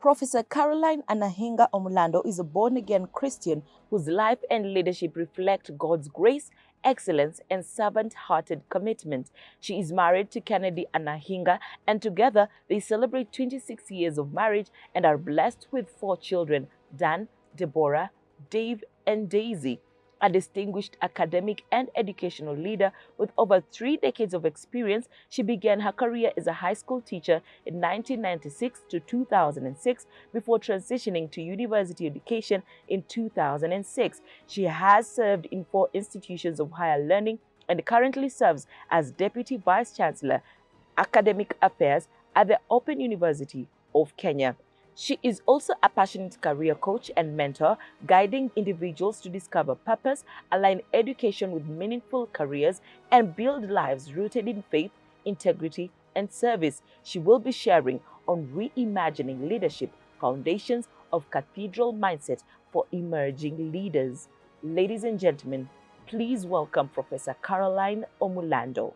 Professor Carolyne Omulando is a born-again Christian whose life and leadership reflect God's grace, excellence, and servant-hearted commitment. She is married to Kennedy Anahinga, and together they celebrate 26 years of marriage and are blessed with 4 children, Dan, Deborah, Dave, and Daisy. A distinguished academic and educational leader with over 3 decades of experience, she began her career as a high school teacher in 1996 to 2006 before transitioning to university education in 2006. She has served in 4 institutions of higher learning and currently serves as Deputy Vice Chancellor, Academic Affairs at the Open University of Kenya. She is also a passionate career coach and mentor, guiding individuals to discover purpose, align education with meaningful careers, and build lives rooted in faith, integrity, and service. She will be sharing on reimagining leadership, foundations of cathedral mindset for emerging leaders. Ladies and gentlemen, please welcome Professor Carolyne Omulando.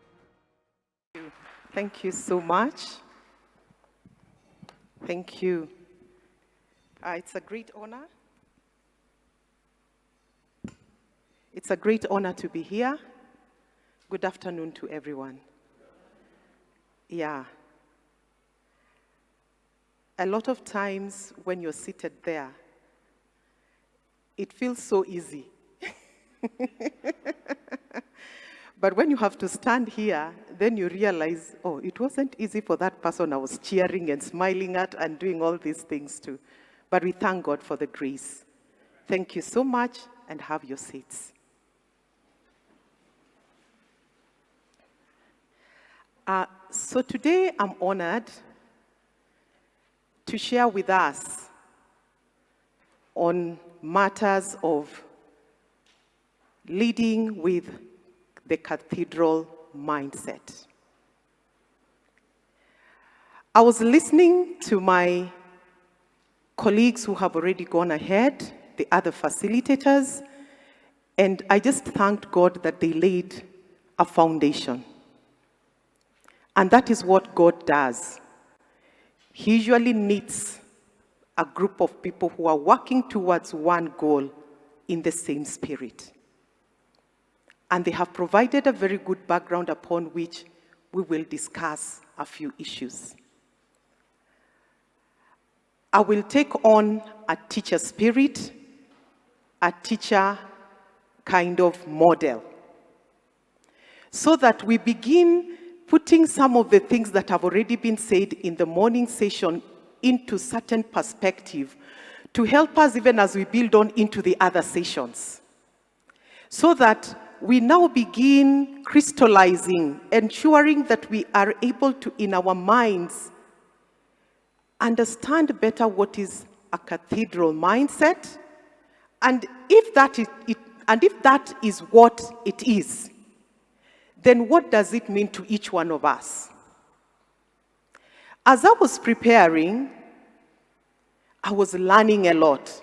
Thank you so much. Thank you. It's a great honor. It's a great honor to be here. Good afternoon to everyone. Yeah. A lot of times when you're seated there, it feels so easy. But when you have to stand here, then you realize, oh, it wasn't easy for that person I was cheering and smiling at and doing all these things too. But we thank God for the grace. Thank you so much, and have your seats. So today I'm honored to share with us on matters of leading with the cathedral mindset. I was listening to my colleagues who have already gone ahead, the other facilitators, and I just thanked God that they laid a foundation. And that is what God does. He usually needs a group of people who are working towards one goal in the same spirit. And they have provided a very good background upon which we will discuss a few issues. I will take on a teacher spirit, a teacher kind of model, so that we begin putting some of the things that have already been said in the morning session into certain perspective to help us even as we build on into the other sessions, so that we now begin crystallizing, ensuring that we are able to, in our minds, understand better what is a cathedral mindset, and if that is what it is, then what does it mean to each one of us? As I was preparing, I was learning a lot,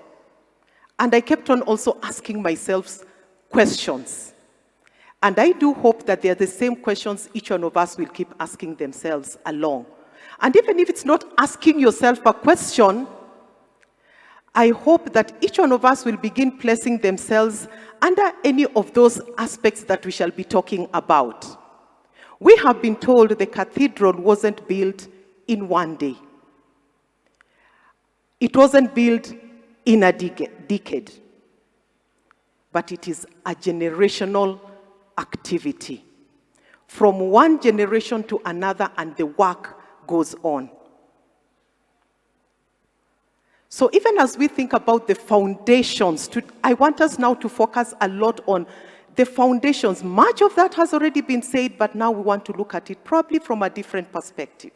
and I kept on also asking myself questions. And I do hope that they are the same questions each one of us will keep asking themselves along. And even if it's not asking yourself a question, I hope that each one of us will begin placing themselves under any of those aspects that we shall be talking about. We have been told the cathedral wasn't built in one day. It wasn't built in a decade. But it is a generational activity. From one generation to another, and the work goes on. So even as we think about the foundations, I want us now to focus a lot on the foundations. Much of that has already been said, but now we want to look at it probably from a different perspective.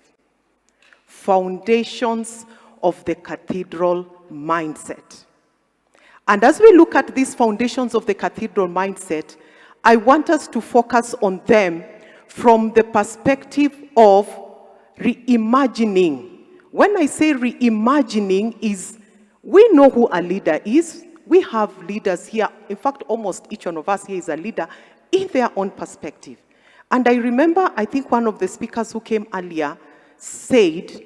Foundations of the cathedral mindset. And as we look at these foundations of the cathedral mindset, I want us to focus on them from the perspective of reimagining. When I say reimagining, is we know who a leader is. We have leaders here. In fact, almost each one of us here is a leader in their own perspective. And I remember, I think one of the speakers who came earlier said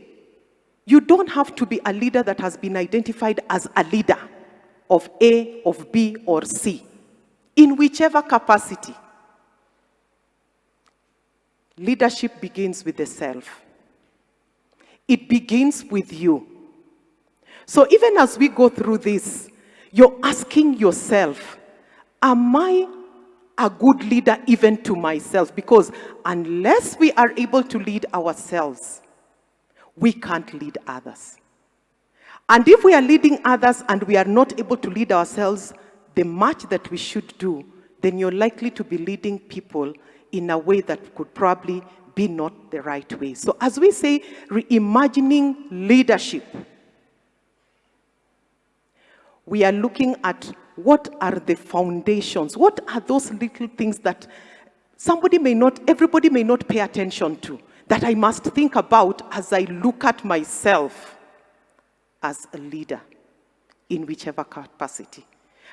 You don't have to be a leader that has been identified as a leader of A, of B, or C, in whichever capacity. Leadership begins with the self. It begins with you. So even as we go through this, you're asking yourself, am I a good leader even to myself? Because unless we are able to lead ourselves, we can't lead others. And if we are leading others and we are not able to lead ourselves the much that we should do, then you're likely to be leading people in a way that could probably be not the right way. So as we say, reimagining leadership, we are looking at what are the foundations, what are those little things that everybody may not pay attention to, that I must think about as I look at myself as a leader in whichever capacity.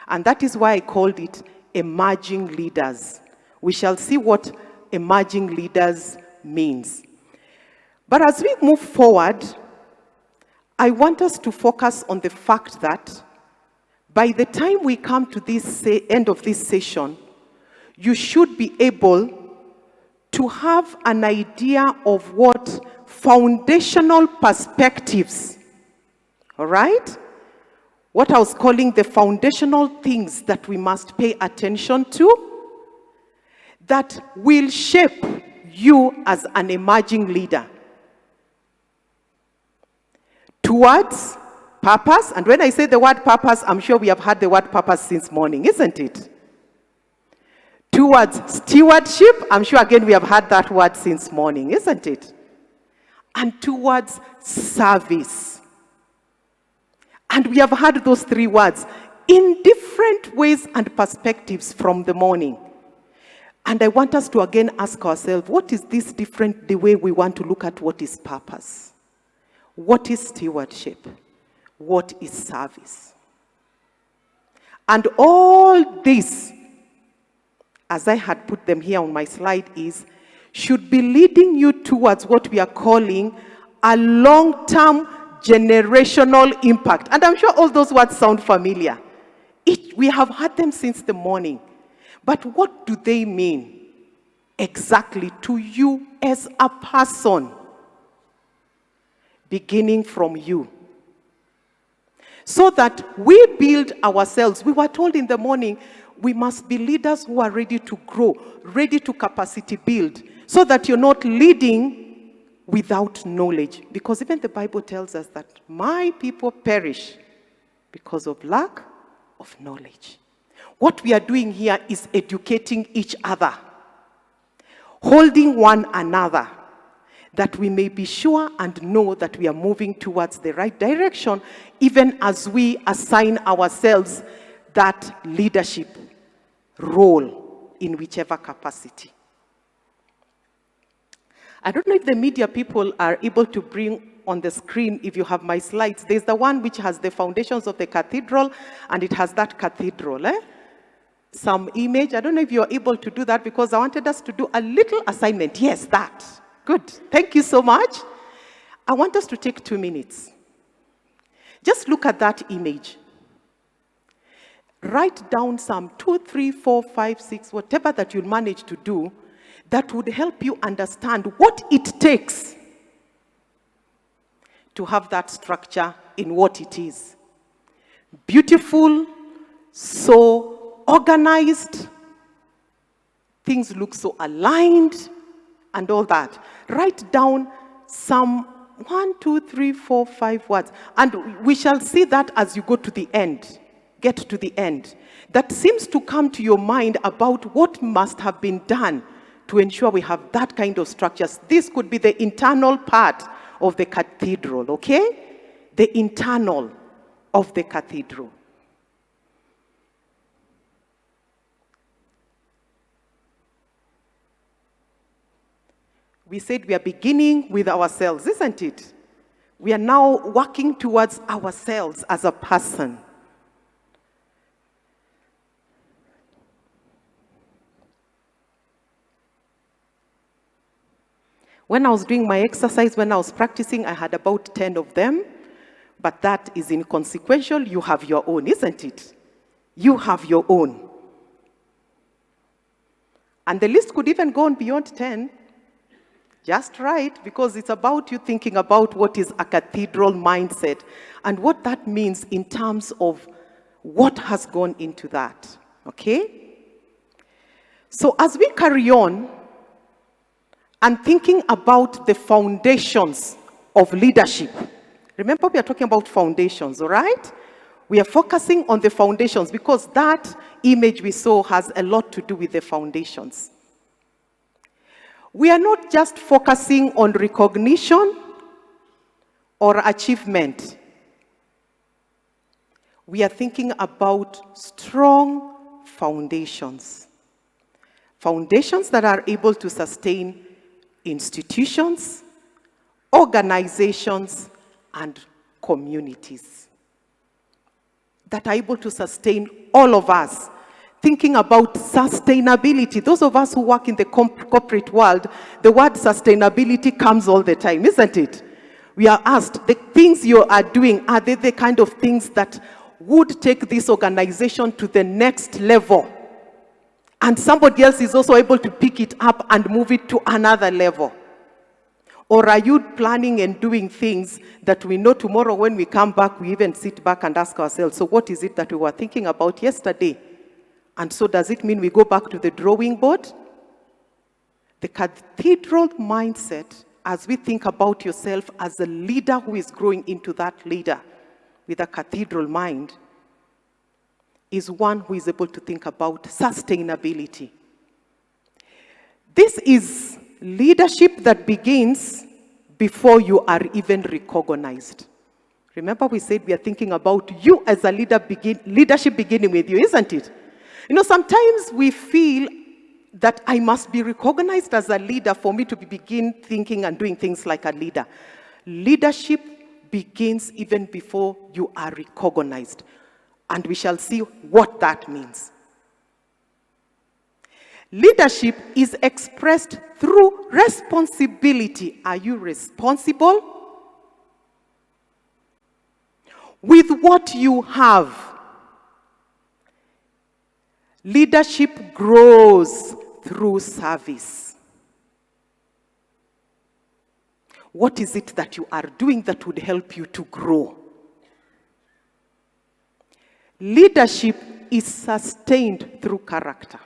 And that is why I called it emerging leaders. We shall see what emerging leaders means. But as we move forward, I want us to focus on the fact that by the time we come to this end of this session, you should be able to have an idea of what foundational perspectives, all right? What I was calling the foundational things that we must pay attention to, that will shape you as an emerging leader towards purpose. And when I say the word purpose, I'm sure we have had the word purpose since morning, isn't it? Towards stewardship, I'm sure again we have had that word since morning, isn't it? And towards service. And we have had those three words in different ways and perspectives from the morning. And I want us to again ask ourselves, what is this different, the way we want to look at what is purpose? What is stewardship? What is service? And all this, as I had put them here on my slide, should be leading you towards what we are calling a long-term generational impact. And I'm sure all those words sound familiar. We have had them since the morning. But what do they mean exactly to you as a person? Beginning from you. So that we build ourselves. We were told in the morning, we must be leaders who are ready to grow, ready to capacity build, so that you're not leading without knowledge. Because even the Bible tells us that my people perish because of lack of knowledge. What we are doing here is educating each other, holding one another, that we may be sure and know that we are moving towards the right direction, even as we assign ourselves that leadership role in whichever capacity. I don't know if the media people are able to bring on the screen, if you have my slides. There's the one which has the foundations of the cathedral, and it has that cathedral. Some image. I don't know if you're able to do that, because I wanted us to do a little assignment. Yes, that. Good. Thank you so much. I want us to take 2 minutes. Just look at that image. Write down some 2, 3, 4, 5, 6, whatever that you'll manage to do that would help you understand what it takes to have that structure in what it is. Beautiful, so organized, things look so aligned, and all that. Write down some 1, 2, 3, 4, 5 words. And we shall see that as you go to the end. Get to the end. That seems to come to your mind about what must have been done to ensure we have that kind of structures. This could be the internal part of the cathedral, okay? The internal of the cathedral. We said we are beginning with ourselves, isn't it? We are now working towards ourselves as a person. When I was doing my exercise, when I was practicing, I had about 10 of them. But that is inconsequential. You have your own, isn't it? You have your own. And the list could even go on beyond 10. Just right, because it's about you thinking about what is a cathedral mindset and what that means in terms of what has gone into that. Okay? So as we carry on and thinking about the foundations of leadership, remember we are talking about foundations, all right? We are focusing on the foundations because that image we saw has a lot to do with the foundations. We are not just focusing on recognition or achievement. We are thinking about strong foundations. Foundations that are able to sustain institutions, organizations, and communities. That are able to sustain all of us. Thinking about sustainability. Those of us who work in the corporate world, the word sustainability comes all the time, isn't it? We are asked, the things you are doing, are they the kind of things that would take this organization to the next level? And somebody else is also able to pick it up and move it to another level. Or are you planning and doing things that we know tomorrow when we come back, we even sit back and ask ourselves, so what is it that we were thinking about yesterday? And so does it mean we go back to the drawing board? The cathedral mindset, as we think about yourself as a leader who is growing into that leader with a cathedral mind, is one who is able to think about sustainability. This is leadership that begins before you are even recognized. Remember we said we are thinking about you as a leader, leadership beginning with you, isn't it? You know, sometimes we feel that I must be recognized as a leader for me to begin thinking and doing things like a leader. Leadership begins even before you are recognized. And we shall see what that means. Leadership is expressed through responsibility. Are you responsible with what you have? Leadership grows through service. What is it that you are doing that would help you to grow? Leadership is sustained through character.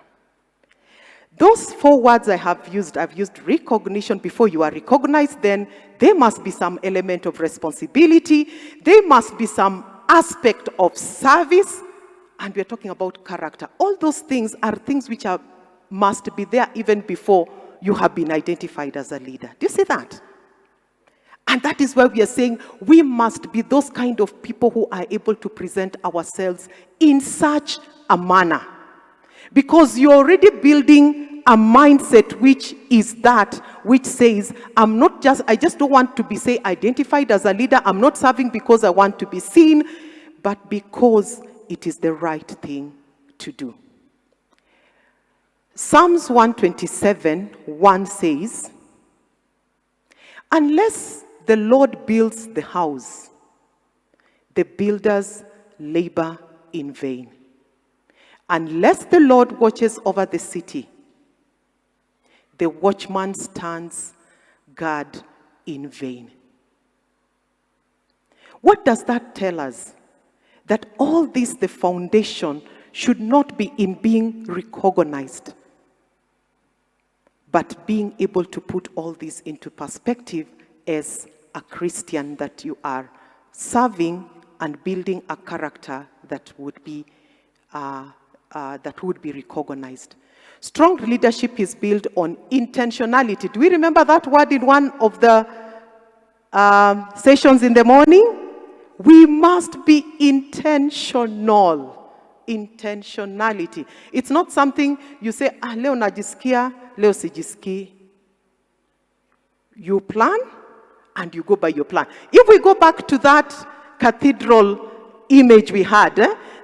Those 4 words I've used recognition. Before you are recognized, then there must be some element of responsibility. There must be some aspect of service. And we're talking about character. All those things are things which must be there even before you have been identified as a leader. Do you see that? And that is why we are saying we must be those kind of people who are able to present ourselves in such a manner. Because you're already building a mindset which says, I just don't want to be, identified as a leader. I'm not serving because I want to be seen, but because it is the right thing to do. Psalms 127:1 says, unless the Lord builds the house, the builders labor in vain. Unless the Lord watches over the city, the watchman stands guard in vain. What does that tell us? That all this, the foundation, should not be in being recognized, but being able to put all this into perspective as a Christian, that you are serving and building a character that would be recognized. Strong leadership is built on intentionality. Do we remember that word in one of the sessions in the morning? We must be intentional. Intentionality. It's not something you say, leo najisikia, leo sijisikii. You plan and you go by your plan. If we go back to that cathedral image we had,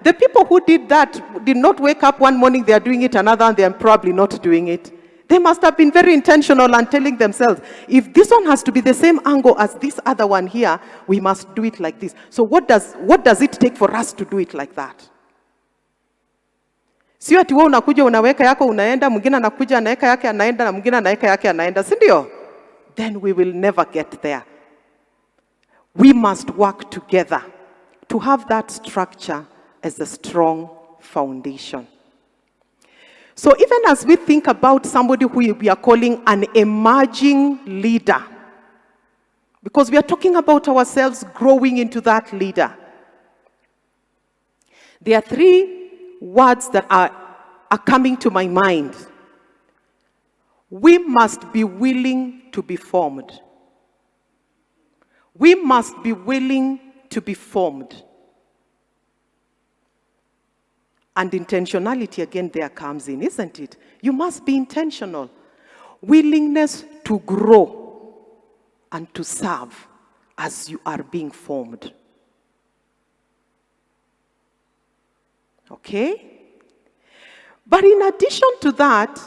the people who did that did not wake up one morning, they are doing it, another, and they are probably not doing it. They must have been very intentional and telling themselves, if this one has to be the same angle as this other one here, we must do it like this. So what does it take for us to do it like that? Sio ati wewe unakuja unaweka yako unaenda, mwingine anakuja anaweka yake anaenda na mwingine anaweka yake anaenda, si ndio? Then we will never get there. We must work together to have that structure as a strong foundation. So even as we think about somebody who we are calling an emerging leader, because we are talking about ourselves growing into that leader, there are three words that are coming to my mind. We must be willing to be formed. We must be willing to be formed. And intentionality again there comes in, isn't it? You must be intentional. Willingness to grow and to serve as you are being formed. Okay? But in addition to that,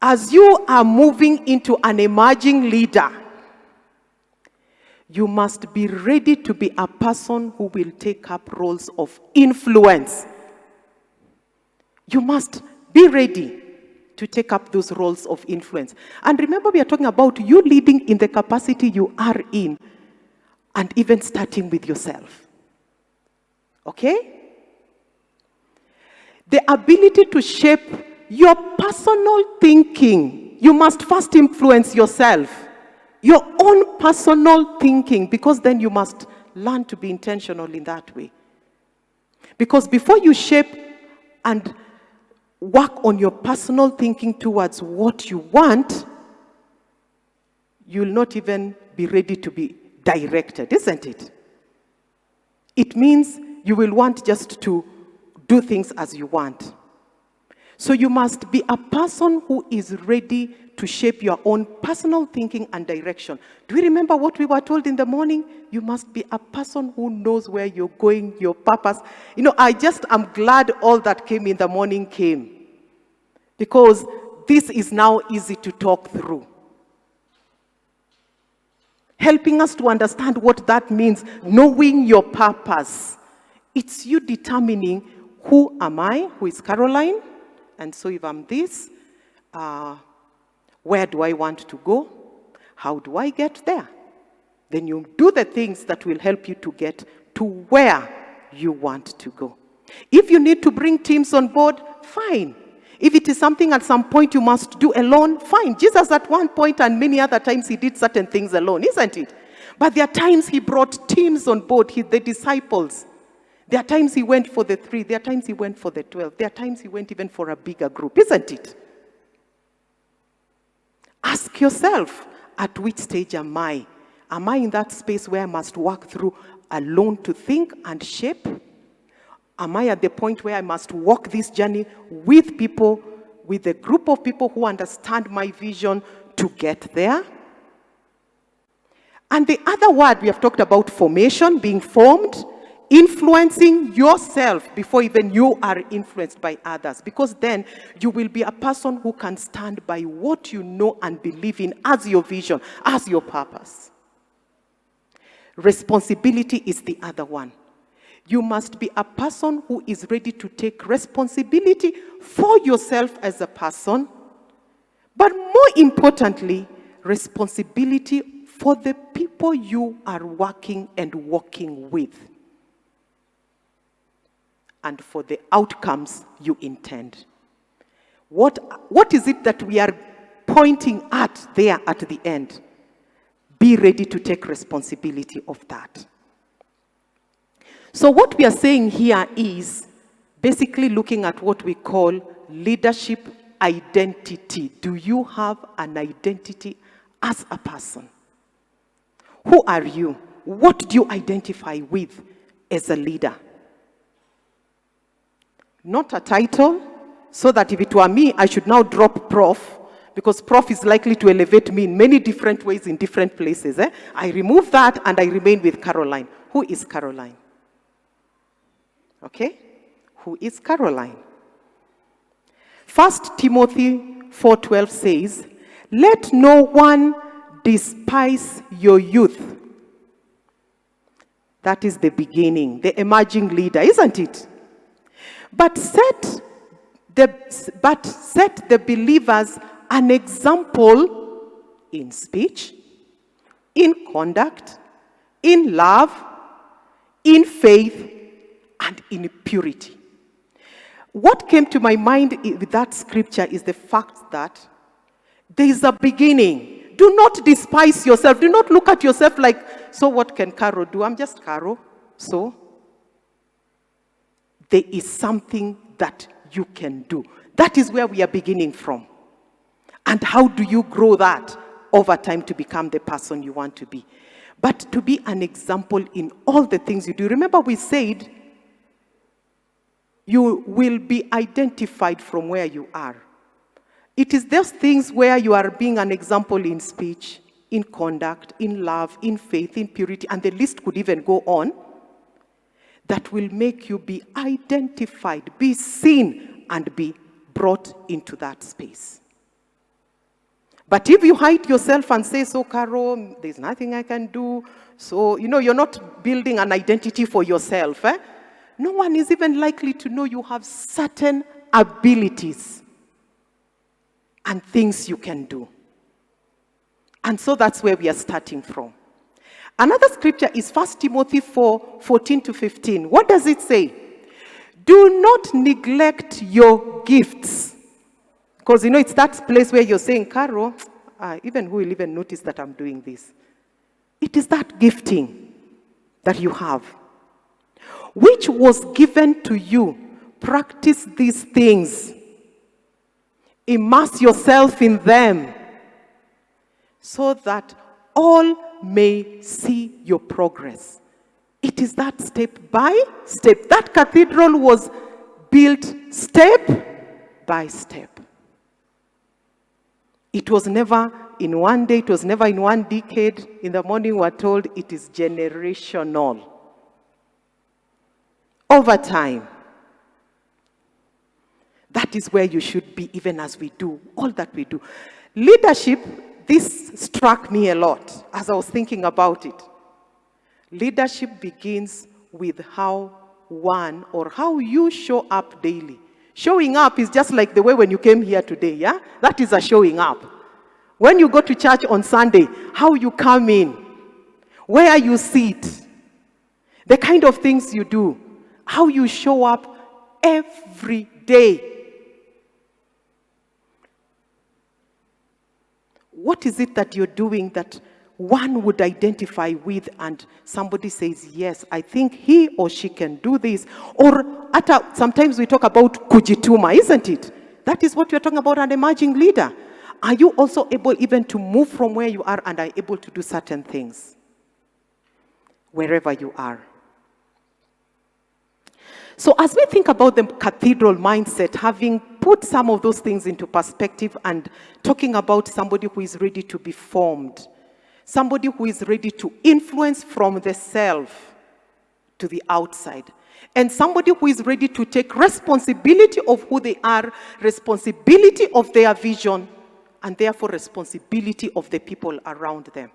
as you are moving into an emerging leader, you must be ready to be a person who will take up roles of influence. You must be ready to take up those roles of influence. And remember, we are talking about you leading in the capacity you are in, and even starting with yourself. Okay? The ability to shape your personal thinking. You must first influence yourself. Your own personal thinking, because then you must learn to be intentional in that way. Because before you shape and work on your personal thinking towards what you want, you'll not even be ready to be directed, isn't it? It means you will want just to do things as you want. So you must be a person who is ready to shape your own personal thinking and direction. Do you remember what we were told in the morning? You must be a person who knows where you're going, your purpose. You know, I'm glad all that came in the morning came. Because this is now easy to talk through. Helping us to understand what that means, knowing your purpose. It's you determining, who am I, who is Caroline? And so if I'm this, where do I want to go? How do I get there? Then you do the things that will help you to get to where you want to go. If you need to bring teams on board, fine. If it is something at some point you must do alone, fine. Jesus at one point and many other times he did certain things alone, isn't it? But there are times he brought teams on board, the disciples. There are times he went for the 3. There are times he went for the 12. There are times he went even for a bigger group, isn't it? Ask yourself, at which stage am I? Am I in that space where I must work through alone to think and shape? Am I at the point where I must walk this journey with people, with a group of people who understand my vision to get there? And the other word, we have talked about formation, being formed, influencing yourself before even you are influenced by others. Because then you will be a person who can stand by what you know and believe in as your vision, as your purpose. Responsibility is the other one. You must be a person who is ready to take responsibility for yourself as a person, but more importantly, responsibility for the people you are working and walking with, and for the outcomes you intend. What is it that we are pointing at there at the end? Be ready to take responsibility of that. So what we are saying here is basically looking at what we call leadership identity. Do you have an identity as a person? Who are you? What do you identify with as a leader? Not a title, so that if it were me, I should now drop Prof, because Prof is likely to elevate me in many different ways in different places. I remove that and I remain with Caroline. Who is Caroline? Okay? Who is Caroline? 1 Timothy 4:12 says, "Let no one despise your youth." That is the beginning, the emerging leader, isn't it? But set the believers an example in speech, in conduct, in love, in faith, and in purity. What came to my mind with that scripture is the fact that there is a beginning. Do not despise yourself. Do not look at yourself like, so what can Caro do? I'm just Caro. So there is something that you can do. That is where we are beginning from. And how do you grow that over time to become the person you want to be? But to be an example in all the things you do. Remember we said, you will be identified from where you are. It is those things where you are being an example in speech, in conduct, in love, in faith, in purity, and the list could even go on, that will make you be identified, be seen, and be brought into that space. But if you hide yourself and say, so Caro, there's nothing I can do, so, you're not building an identity for yourself, no one is even likely to know you have certain abilities and things you can do. And so that's where we are starting from. Another scripture is 1 Timothy 4:14-15. What does it say? Do not neglect your gifts. Because, it's that place where you're saying, Caro, even who will even notice that I'm doing this? It is that gifting that you have, which was given to you. Practice these things. Immerse yourself in them so that all may see your progress. It is that step by step. That cathedral was built step by step. It was never in one day, it was never in one decade. In the morning we're told it is generational. Over time. That is where you should be, even as we do all that we do. Leadership, this struck me a lot as I was thinking about it. Leadership begins with how you show up daily. Showing up is just like the way when you came here today, yeah? That is a showing up. When you go to church on Sunday, how you come in, where you sit, the kind of things you do, how you show up every day. What is it that you're doing that one would identify with and somebody says, yes, I think he or she can do this? Or sometimes we talk about kujituma, isn't it? That is what we're talking about, an emerging leader. Are you also able even to move from where you are and are able to do certain things wherever you are? So as we think about the cathedral mindset, having put some of those things into perspective and talking about somebody who is ready to be formed, somebody who is ready to influence from the self to the outside, and somebody who is ready to take responsibility of who they are, responsibility of their vision, and therefore responsibility of the people around them.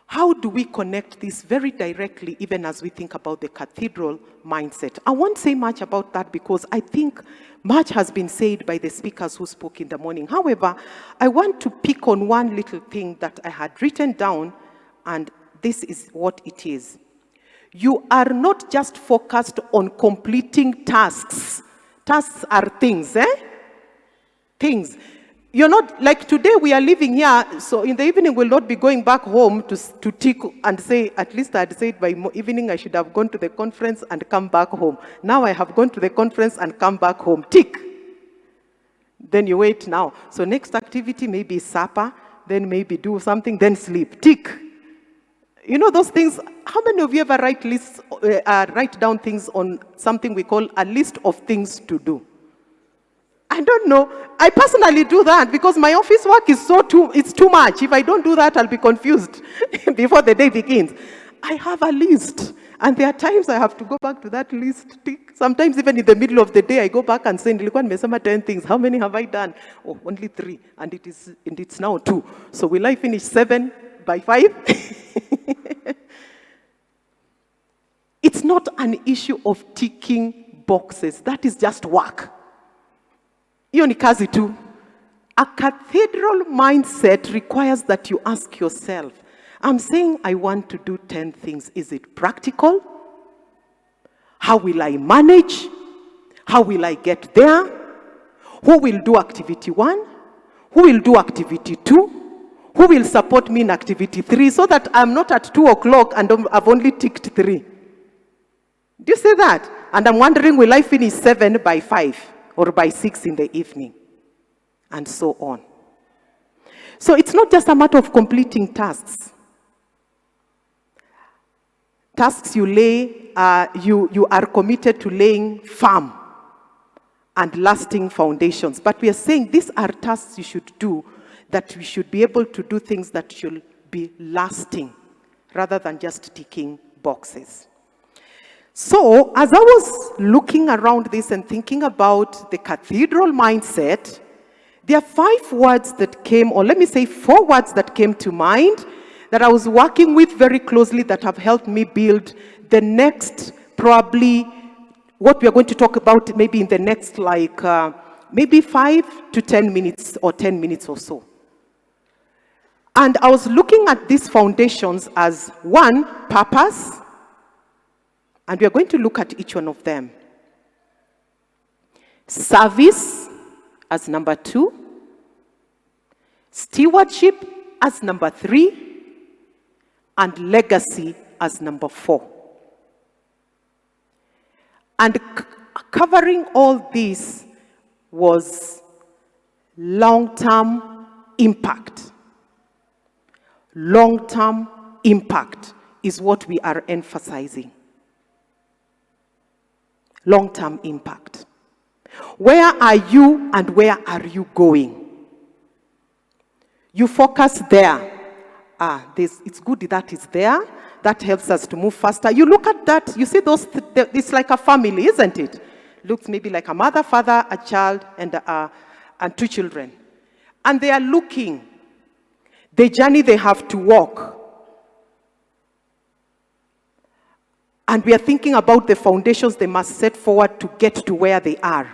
How do we connect this very directly, even as we think about the cathedral mindset? I won't say much about that because I think much has been said by the speakers who spoke in the morning. However, I want to pick on one little thing that I had written down, and this is what it is. You are not just focused on completing tasks. Tasks are things, Things. You're not, like today we are living here, so in the evening we'll not be going back home to tick and say, at least I'd said by evening I should have gone to the conference and come back home. Now I have gone to the conference and come back home. Tick. Then you wait now. So next activity maybe supper, then maybe do something, then sleep. Tick. You know those things, how many of you ever write down things on something we call a list of things to do? I don't know. I personally do that because my office work is it's too much. If I don't do that, I'll be confused before the day begins. I have a list. And there are times I have to go back to that list. Sometimes even in the middle of the day, I go back and say, nilikuwa nimesema 10 things. How many have I done? Oh, only 3. And it's now 2. So will I finish 7 by 5? It's not an issue of ticking boxes. That is just work. Hiyo ni kazi tu. A cathedral mindset requires that you ask yourself, I'm saying I want to do 10 things. Is it practical? How will I manage? How will I get there? Who will do activity 1? Who will do activity 2? Who will support me in activity 3 so that I'm not at 2 o'clock and I've only ticked 3? Do you see that? And I'm wondering, will I finish 7 by 5 or by 6 in the evening? And so on. So it's not just a matter of completing tasks. Tasks you lay, you are committed to laying firm and lasting foundations. But we are saying these are tasks you should do, that we should be able to do things that should be lasting rather than just ticking boxes. So as I was looking around this and thinking about the cathedral mindset, there are 5 words that came, or let me say 4 words that came to mind that I was working with very closely that have helped me build the next, probably, what we are going to talk about maybe in the next maybe 5 to 10 minutes or 10 minutes or so. And I was looking at these foundations as 1, purpose, and we are going to look at each one of them. Service as number 2, stewardship as number 3, and legacy as number 4. And covering all this was long-term impact. Long-term impact is what we are emphasizing. Long-term impact. Where are you and where are you going? You focus there. It's good that it's there. That helps us to move faster. You look at that, you see those, it's like a family, isn't it? Looks maybe like a mother, father, a child, and 2 children. And they are looking the journey they have to walk. And we are thinking about the foundations they must set forward to get to where they are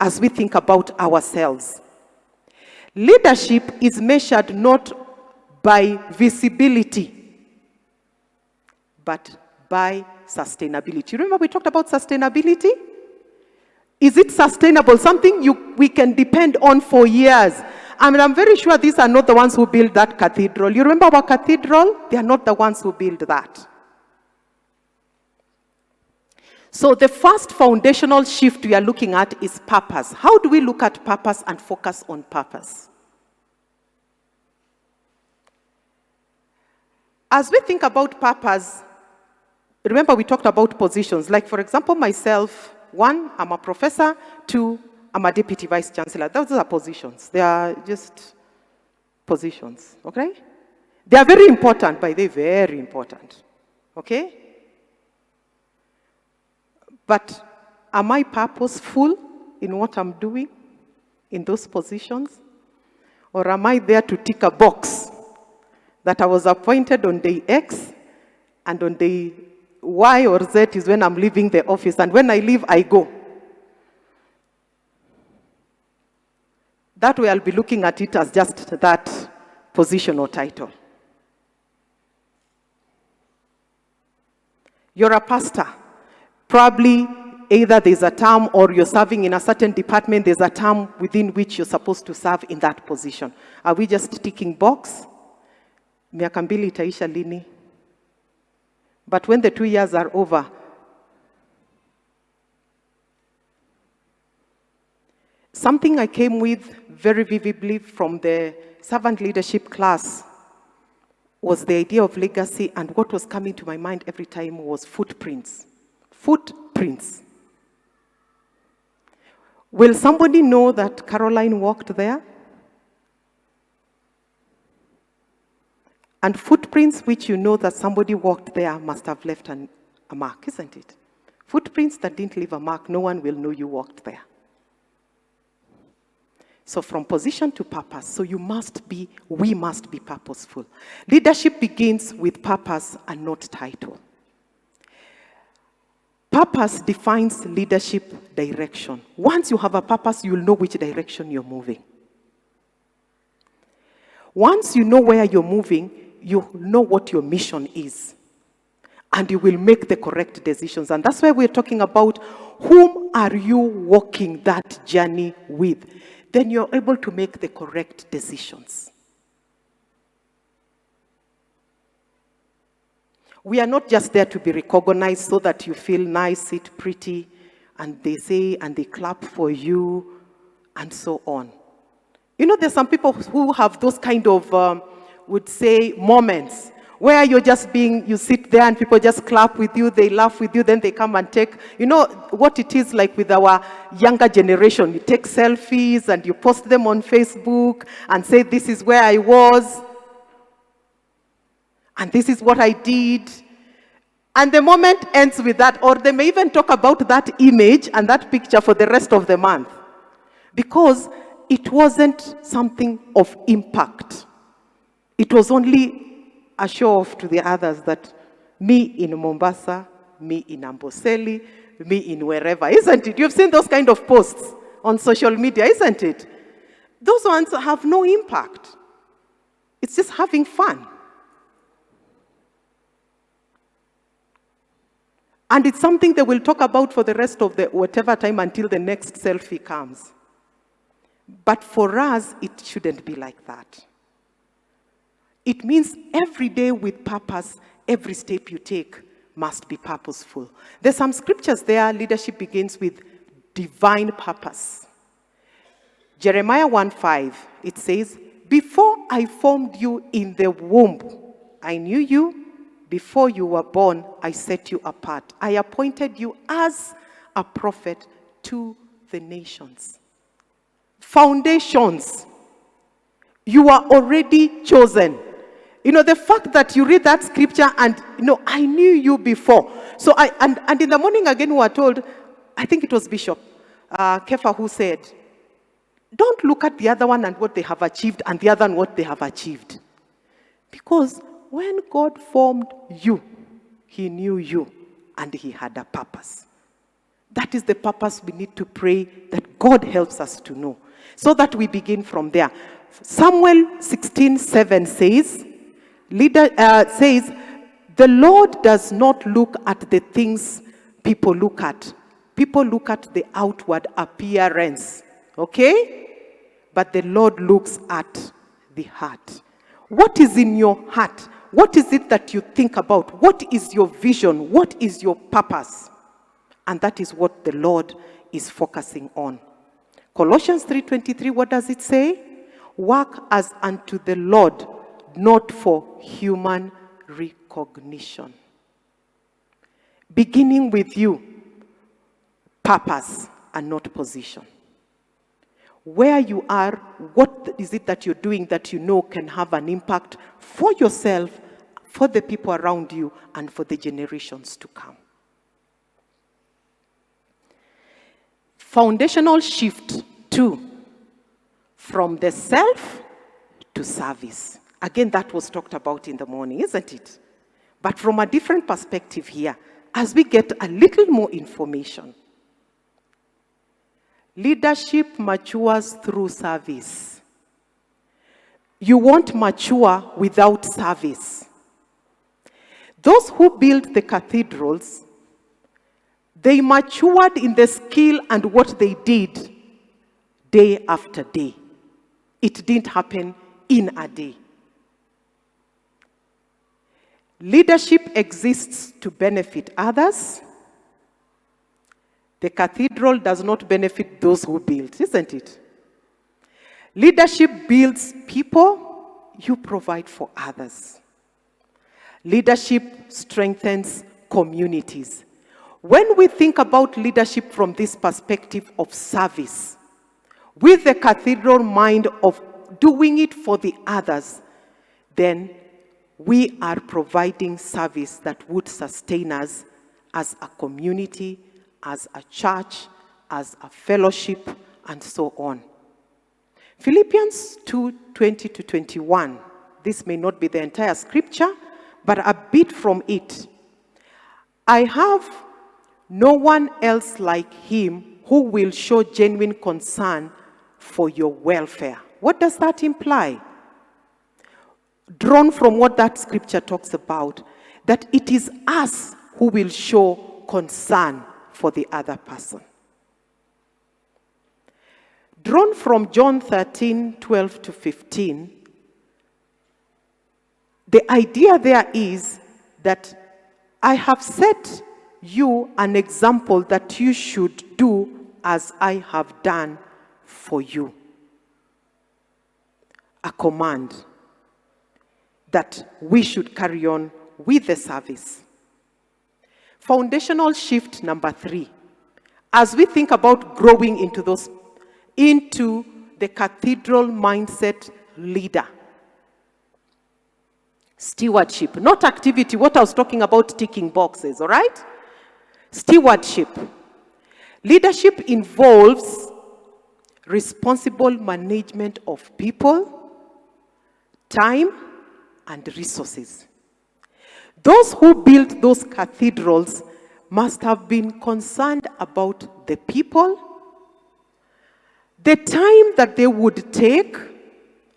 as we think about ourselves. Leadership is measured not by visibility, but by sustainability. Remember we talked about sustainability? Is it sustainable? Something we can depend on for years. I mean, I'm very sure these are not the ones who built that cathedral. You remember our cathedral? They are not the ones who built that. So the first foundational shift we are looking at is purpose. How do we look at purpose and focus on purpose? As we think about purpose, remember we talked about positions. Like for example, myself, 1, I'm a professor. 2, I'm a deputy vice chancellor. Those are positions. They are just positions, okay? They are very important, but they're very important, okay? But am I purposeful in what I'm doing in those positions? Or am I there to tick a box that I was appointed on day X and on day Y or Z is when I'm leaving the office, and when I leave, I go? That way I'll be looking at it as just that position or title. You're a pastor. Probably either there's a term or you're serving in a certain department, there's a term within which you're supposed to serve in that position. Are we just ticking box? Miaka mbili itaisha lini? But when the 2 years are over, something I came with very vividly from the servant leadership class was the idea of legacy, and what was coming to my mind every time was footprints. Footprints. Will somebody know that Carolyne walked there? And footprints which you know that somebody walked there must have left a mark, isn't it? Footprints that didn't leave a mark, no one will know you walked there. So from position to purpose, so we must be purposeful. Leadership begins with purpose and not title. Purpose defines leadership direction. Once you have a purpose, you'll know which direction you're moving. Once you know where you're moving, you know what your mission is. And you will make the correct decisions. And that's why we're talking about whom are you walking that journey with. Then you're able to make the correct decisions. We are not just there to be recognized so that you feel nice, sit pretty, and they say and they clap for you, and so on. You know, there's some people who have those kind of, would say, moments where you sit there and people just clap with you, they laugh with you, then they come and take, you know, what it is like with our younger generation. You take selfies and you post them on Facebook and say, this is where I was, and this is what I did. And the moment ends with that, or they may even talk about that image and that picture for the rest of the month. Because it wasn't something of impact. It was only a show off to the others that me in Mombasa, me in Amboseli, me in wherever, isn't it? You've seen those kind of posts on social media, isn't it? Those ones have no impact. It's just having fun. And it's something they will talk about for the rest of the whatever time until the next selfie comes. But for us, it shouldn't be like that. It means every day with purpose, every step you take must be purposeful. There's some scriptures there, leadership begins with divine purpose. Jeremiah 1:5, it says, before I formed you in the womb, I knew you. Before you were born, I set you apart. I appointed you as a prophet to the nations. Foundations. You are already chosen. You know, the fact that you read that scripture and, you know, I knew you before. So and in the morning again we were told, I think it was Bishop Kefa who said, don't look at the other one and what they have achieved and the other and what they have achieved. Because when God formed you, he knew you and he had a purpose. That is the purpose we need to pray that God helps us to know. So that we begin from there. Samuel 16:7 says, the Lord does not look at the things people look at. People look at the outward appearance. Okay? But the Lord looks at the heart. What is in your heart? What is it that you think about? What is your vision? What is your purpose? And that is what the Lord is focusing on. Colossians 3:23, what does it say? Work as unto the Lord, not for human recognition. Beginning with you, purpose and not position. Where you are, what is it that you're doing that you know can have an impact for yourself, for the people around you, and for the generations to come. Foundational shift 2, from the self to service. Again, that was talked about in the morning, isn't it? But from a different perspective here, as we get a little more information. Leadership matures through service. You won't mature without service. Those who built the cathedrals, they matured in the skill and what they did day after day. It didn't happen in a day. Leadership exists to benefit others. The cathedral does not benefit those who build, isn't it? Leadership builds people, you provide for others. Leadership strengthens communities. When we think about leadership from this perspective of service, with the cathedral mind of doing it for the others, then we are providing service that would sustain us as a community, as a church, as a fellowship, and so on. Philippians 2:20-21. This may not be the entire scripture, but a bit from it. I have no one else like him who will show genuine concern for your welfare. What does that imply? Drawn from what that scripture talks about, that it is us who will show concern for the other person. Drawn from John 13:12-15, the idea there is that I have set you an example that you should do as I have done for you. A command that we should carry on with the service. Foundational shift number 3. As we think about growing into the cathedral mindset leader. Stewardship, not activity. What I was talking about, ticking boxes, all right? Stewardship. Leadership involves responsible management of people, time, and resources. Those who built those cathedrals must have been concerned about the people, the time that they would take,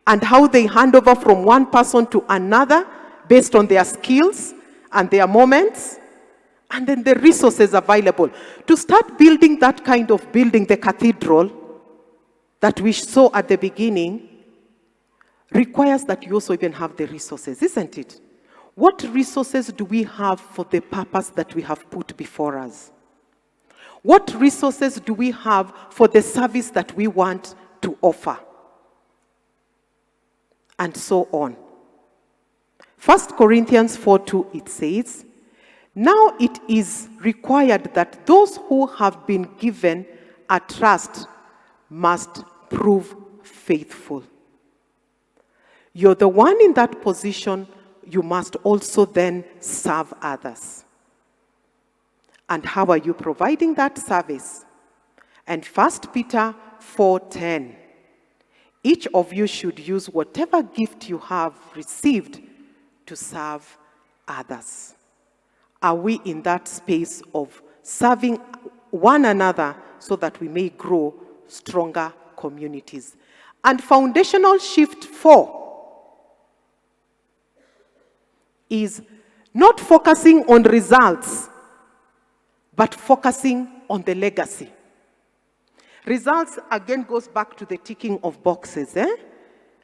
and how they hand over from one person to another based on their skills and their moments, and then the resources available. To start building that kind of building, the cathedral that we saw at the beginning, requires that you also even have the resources, isn't it? What resources do we have for the purpose that we have put before us? What resources do we have for the service that we want to offer? And so on. 1 Corinthians 4:2, it says, now it is required that those who have been given a trust must prove faithful. You're the one in that position, you must also then serve others. And how are you providing that service? And 1 Peter 4:10. Each of you should use whatever gift you have received to serve others. Are we in that space of serving one another so that we may grow stronger communities? And foundational shift 4 is not focusing on results, but focusing on the legacy. Results, again, goes back to the ticking of boxes.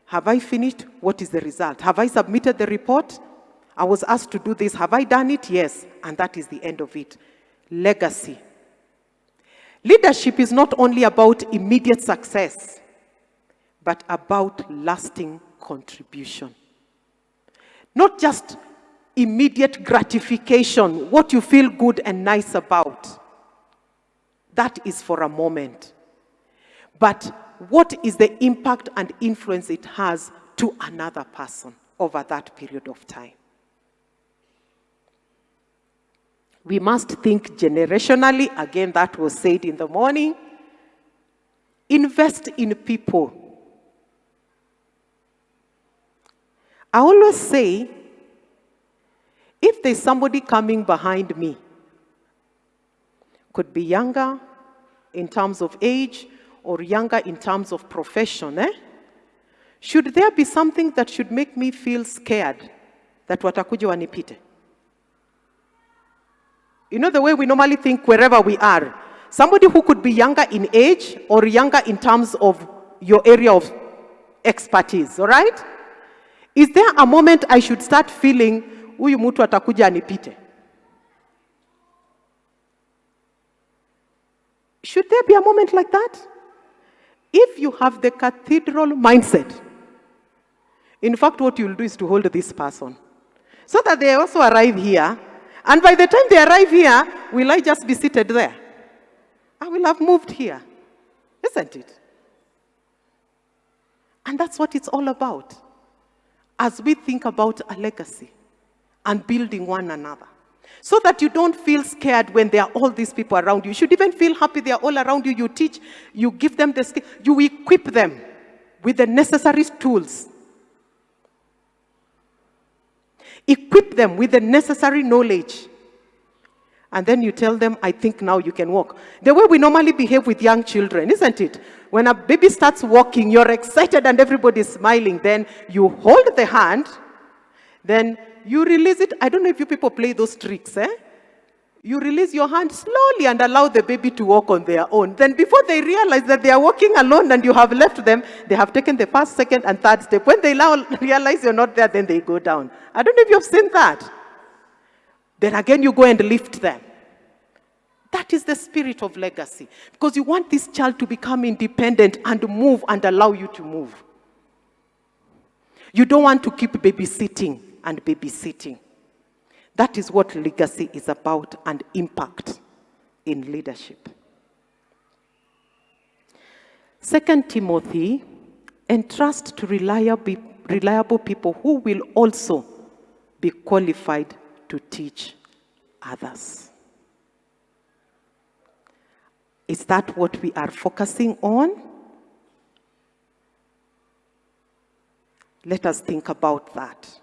Have I finished? What is the result? Have I submitted the report? I was asked to do this. Have I done it? Yes. And that is the end of it. Legacy. Leadership is not only about immediate success, but about lasting contribution. Not just immediate gratification, what you feel good and nice about. That is for a moment. But what is the impact and influence it has to another person over that period of time? We must think generationally. Again, that was said in the morning. Invest in people. I always say, if there's somebody coming behind me, could be younger in terms of age or younger in terms of profession, should there be something that should make me feel scared that watakuja wanipite? You know the way we normally think wherever we are. Somebody who could be younger in age or younger in terms of your area of expertise, all right? Is there a moment I should start feeling, huyu mtu atakuja anipite? Should there be a moment like that? If you have the cathedral mindset, in fact, what you'll do is to hold this person so that they also arrive here. And by the time they arrive here, will I just be seated there? I will have moved here, isn't it? And that's what it's all about. as we think about a legacy and building one another. So that you don't feel scared when there are all these people around you. You should even feel happy they are all around you. You teach, you give them the skill, you equip them with the necessary tools. Equip them with the necessary knowledge. And then you tell them, I think now you can walk. The way we normally behave with young children, isn't it? When a baby starts walking, you're excited and everybody's smiling. Then you hold the hand, then you release it. I don't know if you people play those tricks, eh? You release your hand slowly and allow the baby to walk on their own. Then before they realize that they are walking alone and you have left them, they have taken the first, second, and third step. When they now realize you're not there, then they go down. I don't know if you've seen that. Then again, you go and lift them. That is the spirit of legacy. Because you want this child to become independent and move and allow you to move. You don't want to keep babysitting and babysitting. That is what legacy is about, and impact in leadership. 2 Timothy, entrust to reliable people who will also be qualified to teach others. Is that what we are focusing on? Let us think about that.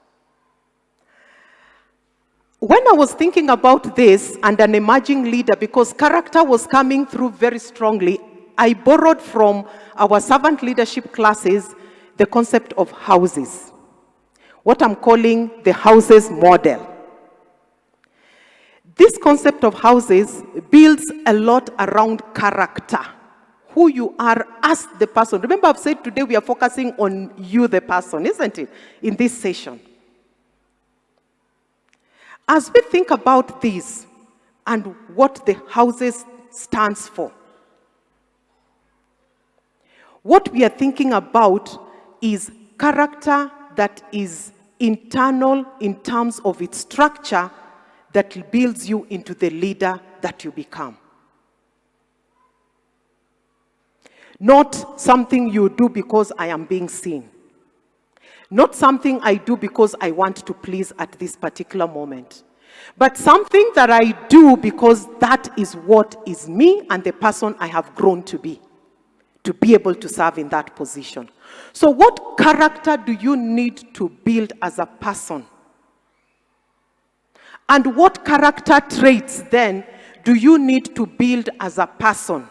When I was thinking about this and an emerging leader, because character was coming through very strongly, I borrowed from our servant leadership classes the concept of houses. What I'm calling the houses model. This concept of houses builds a lot around character. Who you are as the person. Remember, I've said today we are focusing on you, the person, isn't it? In this session. As we think about this and what the houses stands for, what we are thinking about is character that is internal in terms of its structure that builds you into the leader that you become. Not something you do because I am being seen. Not something I do because I want to please at this particular moment. But something that I do because that is what is me and the person I have grown to be able to serve in that position. So what character do you need to build as a person? And what character traits then do you need to build as a person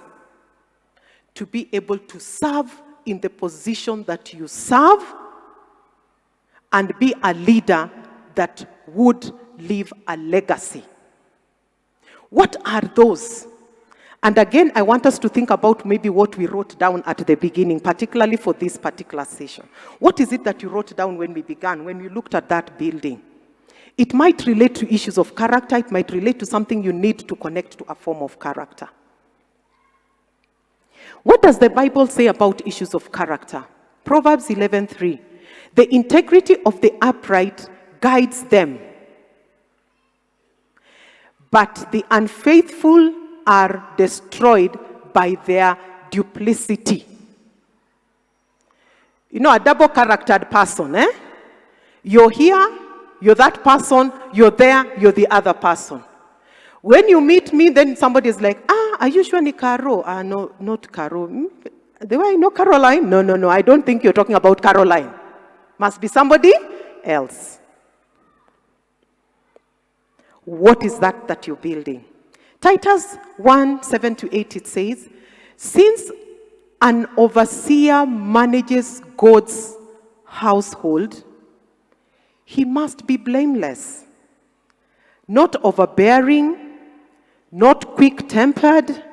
to be able to serve in the position that you serve and be a leader that would leave a legacy? What are those? And again, I want us to think about maybe what we wrote down at the beginning, particularly for this particular session. What is it that you wrote down when we began, when we looked at that building? It might relate to issues of character. It might relate to something you need to connect to a form of character. What does the Bible say about issues of character? Proverbs 11:3. The integrity of the upright guides them, but the unfaithful are destroyed by their duplicity. You know, a double-charactered person, eh? You're here, you're that person, you're there, you're the other person. When you meet me, then somebody is like, are you sure ni Caro? No, not Caro. The way I know Carolyne? No, I don't think you're talking about Carolyne. Must be somebody else. What is that you're building? Titus 1:7-8, it says, since an overseer manages God's household, he must be blameless, not overbearing, not quick-tempered,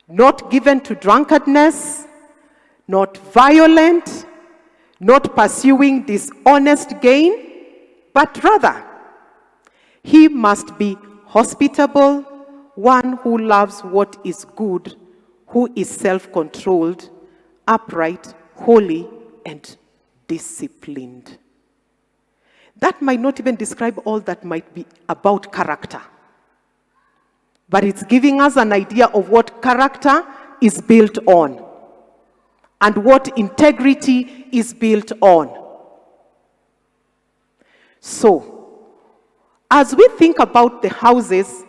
not given to drunkenness, not violent, not pursuing dishonest gain, but rather, he must be hospitable, one who loves what is good, who is self-controlled, upright, holy, and disciplined. That might not even describe all that might be about character. But it's giving us an idea of what character is built on and what integrity is built on. So, as we think about the houses,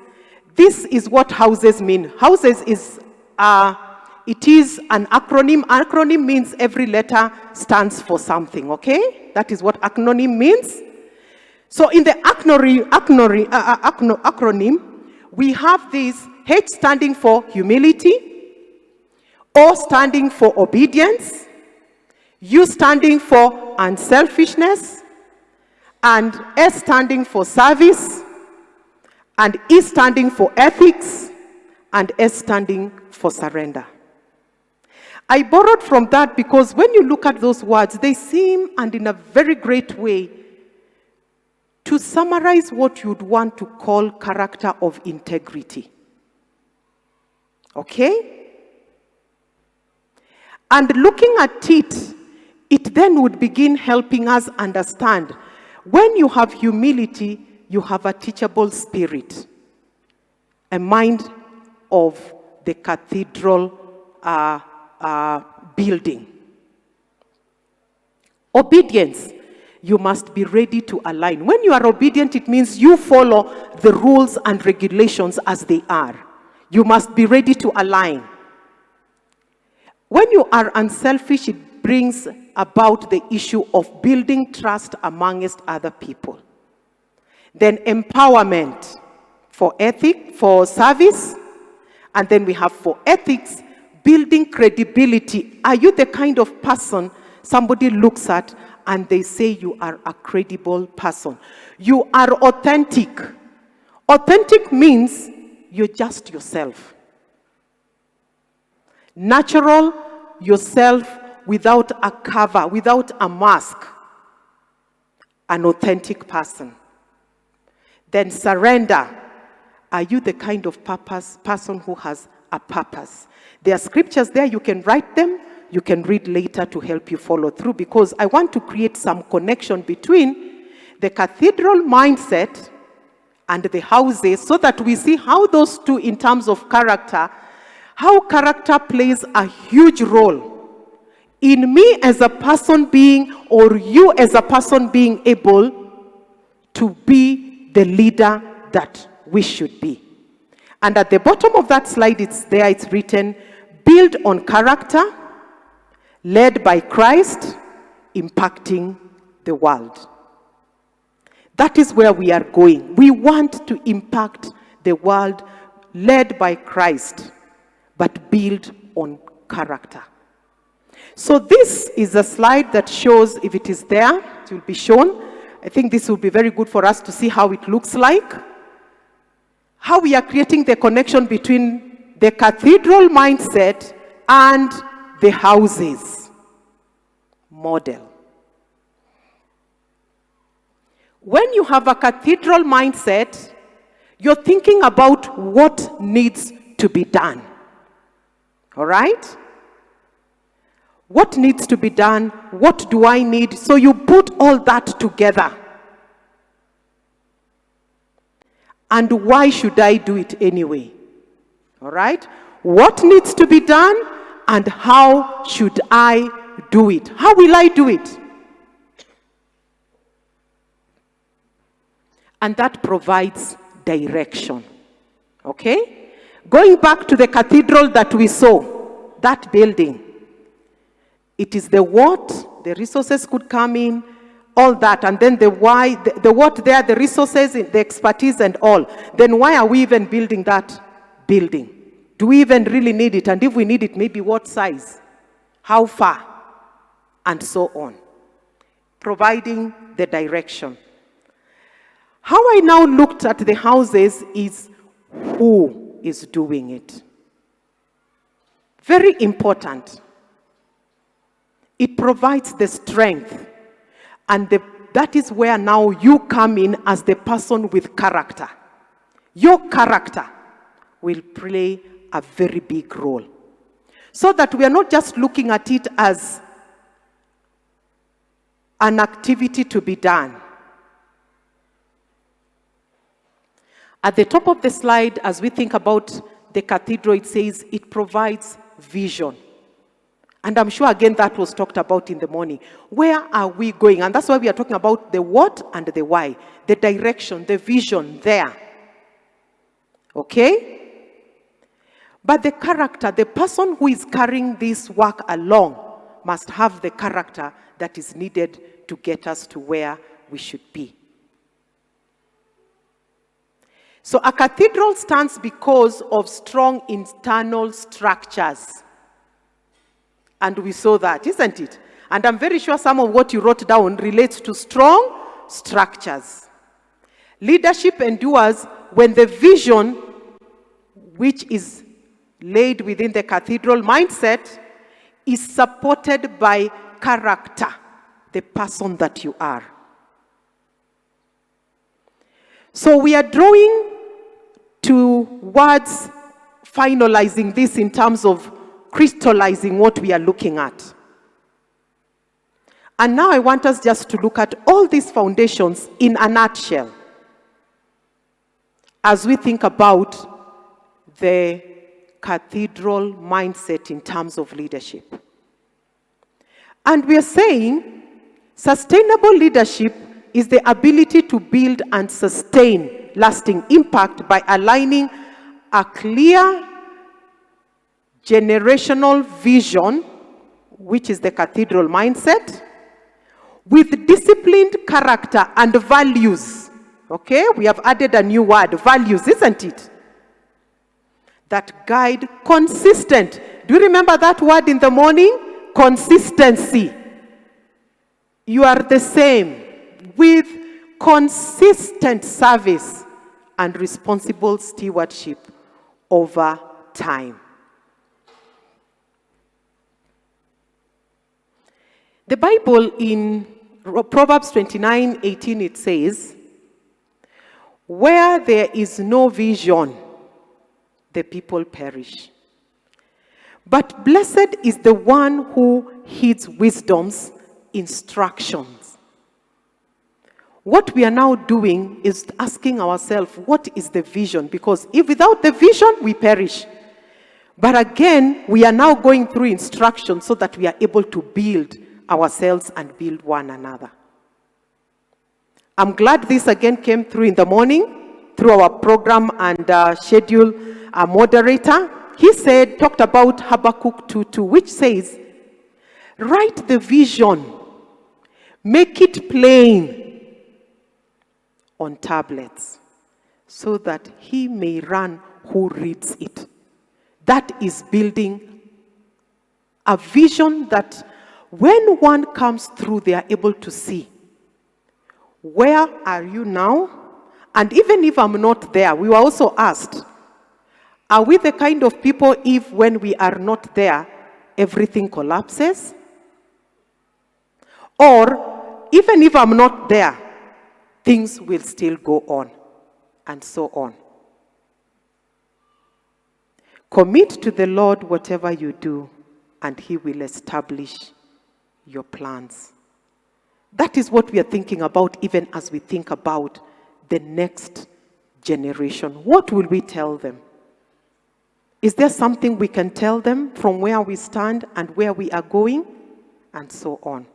this is what houses mean. Houses is, it is an acronym. Acronym means every letter stands for something, okay? That is what acronym means. So in the acronym, we have this H standing for humility, O standing for obedience, U standing for unselfishness, and S standing for service, and E standing for ethics, and S standing for surrender. I borrowed from that because when you look at those words, they seem, and in a very great way, to summarize what you'd want to call character of integrity. Okay? And looking at it, it then would begin helping us understand when you have humility, you have a teachable spirit, a mind of the cathedral building. Obedience, you must be ready to align. When you are obedient, it means you follow the rules and regulations as they are. You must be ready to align. When you are unselfish, it brings about the issue of building trust amongst other people. Then empowerment for ethic, for service, and then we have for ethics, building credibility. Are you the kind of person somebody looks at and they say you are a credible person? You are authentic. Authentic means you're just yourself. Natural, yourself, without a cover, without a mask. An authentic person. Then surrender. Are you the kind of person who has a purpose? There are scriptures there, you can write them, you can read later to help you follow through, because I want to create some connection between the cathedral mindset and the houses so that we see how those two, in terms of character, how character plays a huge role in me as a person being, or you as a person being able to be the leader that we should be. And at the bottom of that slide, it's written, build on character, led by Christ, impacting the world. That is where we are going. We want to impact the world, led by Christ, but build on character. So this is a slide that shows, if it is there, it will be shown. I think this will be very good for us to see how it looks like. How we are creating the connection between the cathedral mindset and the houses model. When you have a cathedral mindset, you're thinking about what needs to be done. All right? What needs to be done? What do I need? So you put all that together. And why should I do it anyway? All right? What needs to be done and how should I do it? How will I do it? And that provides direction. Okay? Going back to the cathedral that we saw, that building, it is the what, the resources could come in, all that, and then the why, the what there, the resources, the expertise and all. Then why are we even building that building? Do we even really need it? And if we need it, maybe what size? How far? And so on. Providing the direction. How I now looked at the houses is who is doing it. Very important. It provides the strength. And that is where now you come in as the person with character. Your character will play a very big role. So that we are not just looking at it as an activity to be done. At the top of the slide, as we think about the cathedral, it says it provides vision. And I'm sure again that was talked about in the morning. Where are we going? And that's why we are talking about the what and the why. The direction, the vision there. Okay? But the character, the person who is carrying this work along must have the character that is needed to get us to where we should be. So a cathedral stands because of strong internal structures. And we saw that, isn't it? And I'm very sure some of what you wrote down relates to strong structures. Leadership endures when the vision, which is laid within the cathedral mindset, is supported by character, the person that you are. So we are drawing towards finalizing this in terms of crystallizing what we are looking at. And now I want us just to look at all these foundations in a nutshell as we think about the cathedral mindset in terms of leadership. And we are saying sustainable leadership is the ability to build and sustain lasting impact by aligning a clear generational vision, which is the cathedral mindset, with disciplined character and values. Okay, we have added a new word, values, isn't it? That guide consistent. Do you remember that word in the morning? Consistency. You are the same with consistent service and responsible stewardship over time. The Bible in Proverbs 29:18, it says, where there is no vision, the people perish. But blessed is the one who heeds wisdom's instructions. What we are now doing is asking ourselves, what is the vision? Because if without the vision, we perish. But again, we are now going through instructions so that we are able to build ourselves and build one another. I'm glad this again came through in the morning, through our program and schedule moderator. He talked about Habakkuk 2:2, which says, write the vision, make it plain on tablets, so that he may run who reads it. That is building a vision that when one comes through, they are able to see, where are you now? And even if I'm not there, we were also asked, are we the kind of people if when we are not there, everything collapses? Or even if I'm not there, things will still go on, and so on. Commit to the Lord whatever you do, and he will establish your plans. That is what we are thinking about even as we think about the next generation. What will we tell them? Is there something we can tell them from where we stand and where we are going? And so on.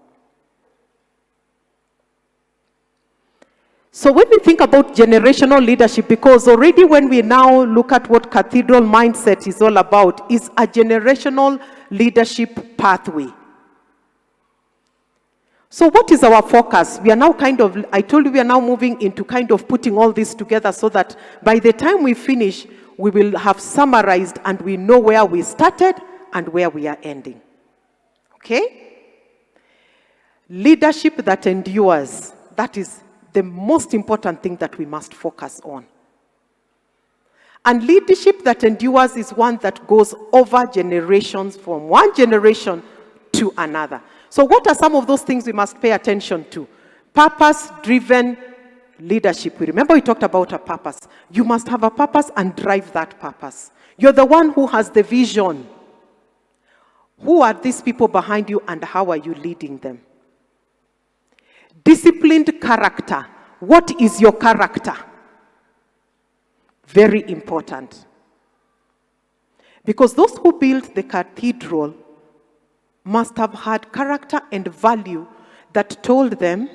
So when we think about generational leadership, because already when we now look at what cathedral mindset is all about, is a generational leadership pathway. So what is our focus? We are now I told you we are now moving into kind of putting all this together so that by the time we finish, we will have summarized and we know where we started and where we are ending. Okay? Leadership that endures, that is the most important thing that we must focus on. And leadership that endures is one that goes over generations, from one generation to another. So what are some of those things we must pay attention to? Purpose-driven leadership. Remember we talked about a purpose. You must have a purpose and drive that purpose. You're the one who has the vision. Who are these people behind you and how are you leading them? Disciplined character. What is your character? Very important. Because those who build the cathedral must have had character and value that told them,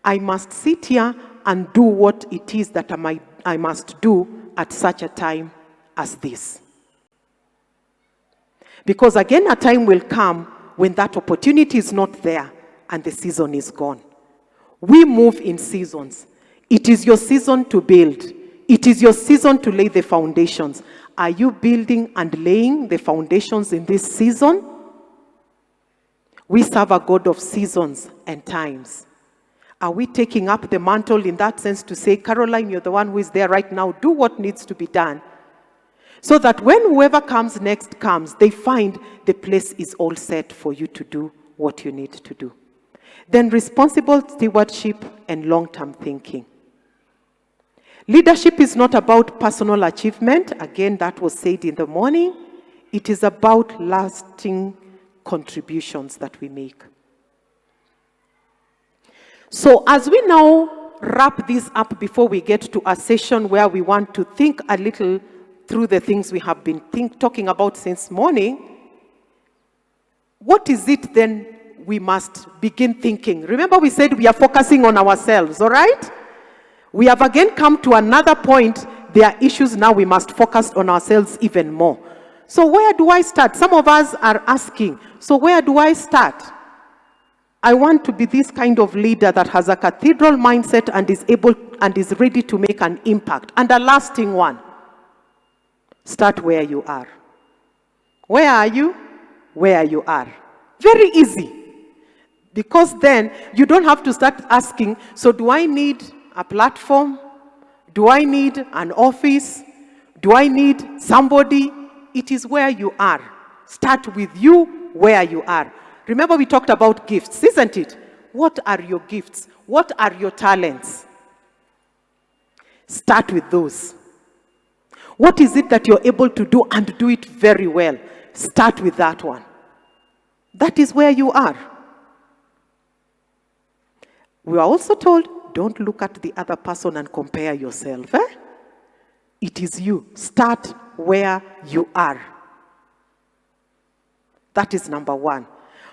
I must sit here and do what it is that I must do at such a time as this. Because again, a time will come when that opportunity is not there and the season is gone. We move in seasons. It is your season to build. It is your season to lay the foundations. Are you building and laying the foundations in this season? We serve a God of seasons and times. Are we taking up the mantle in that sense to say, Caroline, you're the one who is there right now, do what needs to be done? So that when whoever comes next comes, they find the place is all set for you to do what you need to do. Then responsible stewardship and long-term thinking. Leadership is not about personal achievement. Again, that was said in the morning. It is about lasting contributions that we make. So as we now wrap this up before we get to a session where we want to think a little through the things we have been talking about since morning, what is it then we must begin thinking? Remember we said we are focusing on ourselves, all right? We have again come to another point. There are issues now we must focus on ourselves even more. So where do I start? Some of us are asking, so where do I start? I want to be this kind of leader that has a cathedral mindset and is able and is ready to make an impact. And a lasting one. Start where you are. Where are you? Where you are. Very easy. Because then you don't have to start asking, so do I need a platform? Do I need an office? Do I need somebody? It is where you are. Start with you where you are. Remember we talked about gifts, isn't it? What are your gifts? What are your talents? Start with those. What is it that you're able to do and do it very well? Start with that one. That is where you are. We are also told, don't look at the other person and compare yourself. It is you. Start where you are. That is number one.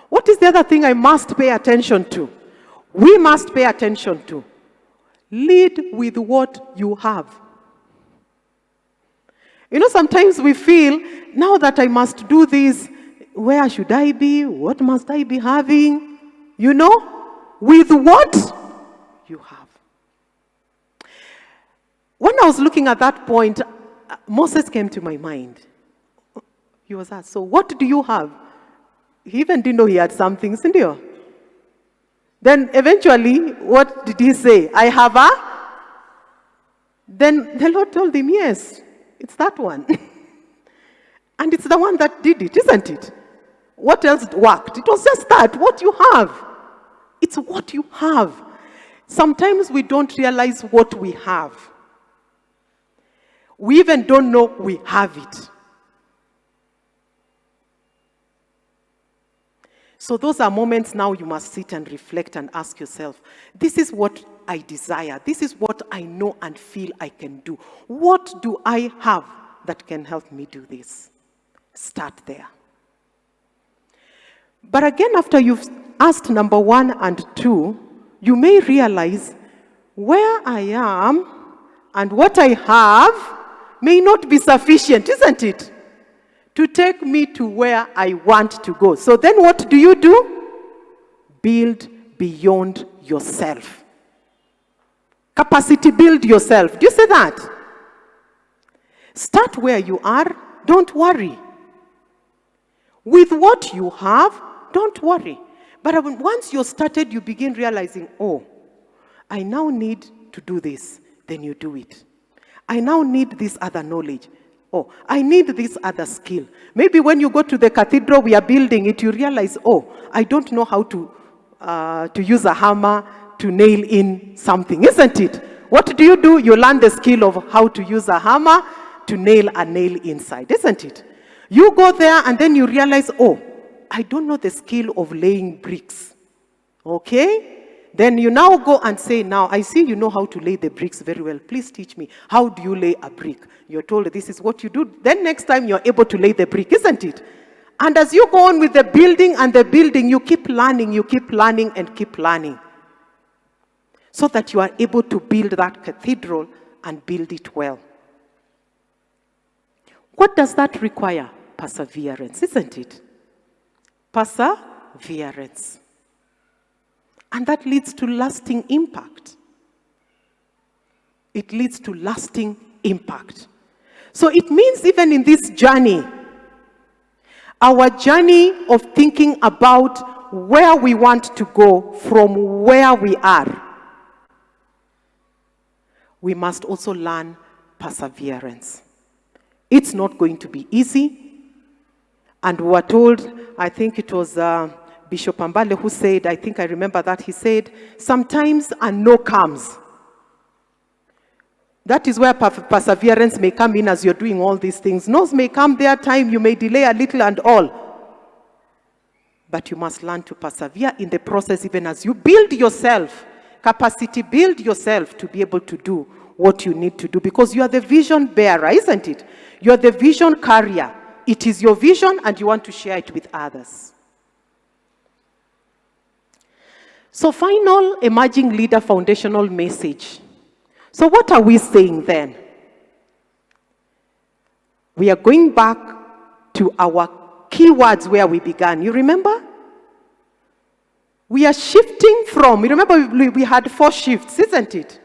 What is the other thing I must pay attention to? We must pay attention to. Lead with what you have. You know, sometimes we feel, now that I must do this, where should I be? What must I be having? You know, with what you have. When I was looking at that point, Moses came to my mind. He was asked, so what do you have? He even didn't know he had something, isn't he? Then eventually, what did he say? I have a? Then the Lord told him, yes, it's that one. And it's the one that did it, isn't it? What else worked? It was just that, what you have. It's what you have. Sometimes we don't realize what we have. We even don't know we have it. So those are moments now you must sit and reflect and ask yourself, this is what I desire. This is what I know and feel I can do. What do I have that can help me do this? Start there. But again, after you've asked number 1 and 2, you may realize where I am and what I have may not be sufficient, isn't it? To take me to where I want to go. So then what do? Build beyond yourself. Capacity build yourself. Do you see that? Start where you are. Don't worry. With what you have, don't worry. But once you're started, you begin realizing, oh, I now need to do this. Then you do it. I now need this other knowledge. Oh, I need this other skill. Maybe when you go to the cathedral, we are building it, you realize, oh, I don't know how to use a hammer to nail in something, isn't it? What do? You learn the skill of how to use a hammer to nail a nail inside, isn't it? You go there and then you realize, oh, I don't know the skill of laying bricks. Okay? Then you now go and say, now, I see you know how to lay the bricks very well. Please teach me. How do you lay a brick? You're told this is what you do. Then next time you're able to lay the brick, isn't it? And as you go on with the building and the building, you keep learning and keep learning. So that you are able to build that cathedral and build it well. What does that require? Perseverance, isn't it? Perseverance. And that leads to lasting impact. It leads to lasting impact. So it means even in this journey, our journey of thinking about where we want to go from where we are, we must also learn perseverance. It's not going to be easy. And we were told, I think it was Bishop Ambale who said, I think I remember that, he said, sometimes a no comes. That is where perseverance may come in as you're doing all these things. No's may come there, time you may delay a little and all. But you must learn to persevere in the process even as you build yourself. Capacity, build yourself to be able to do what you need to do. Because you are the vision bearer, isn't it? You are the vision carrier. It is your vision and you want to share it with others. So final emerging leader foundational message. So what are we saying then? We are going back to our keywords where we began. You remember? We are shifting from, you remember we had 4 shifts, isn't it?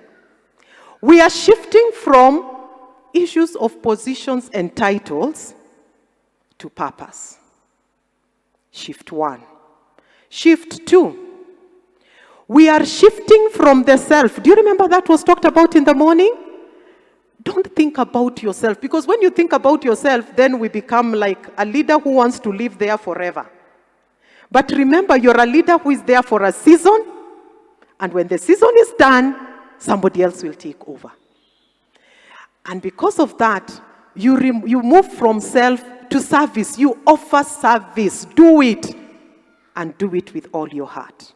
We are shifting from issues of positions and titles to purpose. Shift 1. Shift 2. We are shifting from the self. Do you remember that was talked about in the morning? Don't think about yourself. Because when you think about yourself, then we become like a leader who wants to live there forever. But remember, you're a leader who is there for a season. And when the season is done, somebody else will take over. And because of that, you move from self to service. You offer service. Do it. And do it with all your heart.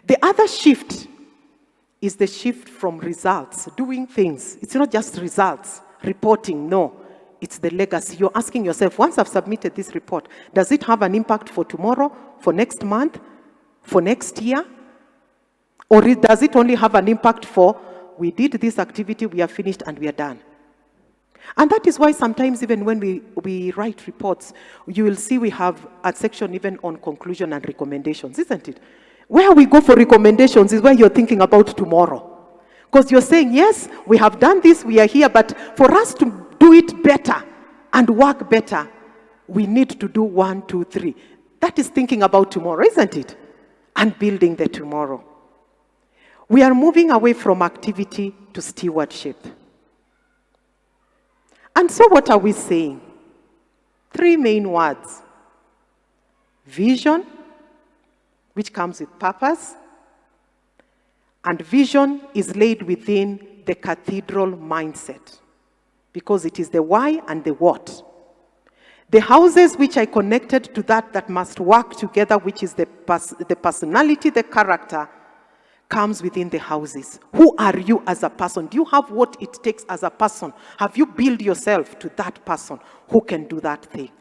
The other shift is the shift from results, doing things. It's not just results, reporting, no. It's the legacy. You're asking yourself, once I've submitted this report, does it have an impact for tomorrow, for next month, for next year? Or does it only have an impact for, we did this activity, we are finished, and we are done? And that is why sometimes even when we write reports, you will see we have a section even on conclusion and recommendations, isn't it? Where we go for recommendations is where you're thinking about tomorrow. Because you're saying, yes, we have done this, we are here, but for us to do it better and work better, we need to do 1, 2, 3. That is thinking about tomorrow, isn't it? And building the tomorrow. We are moving away from activity to stewardship. And so what are we saying? 3 main words. Vision, which comes with purpose. And vision is laid within the cathedral mindset, because it is the why and the what. The houses which I connected to that must work together, which is the personality, the character, comes within the houses. Who are you as a person? Do you have what it takes as a person? Have you built yourself to that person who can do that thing?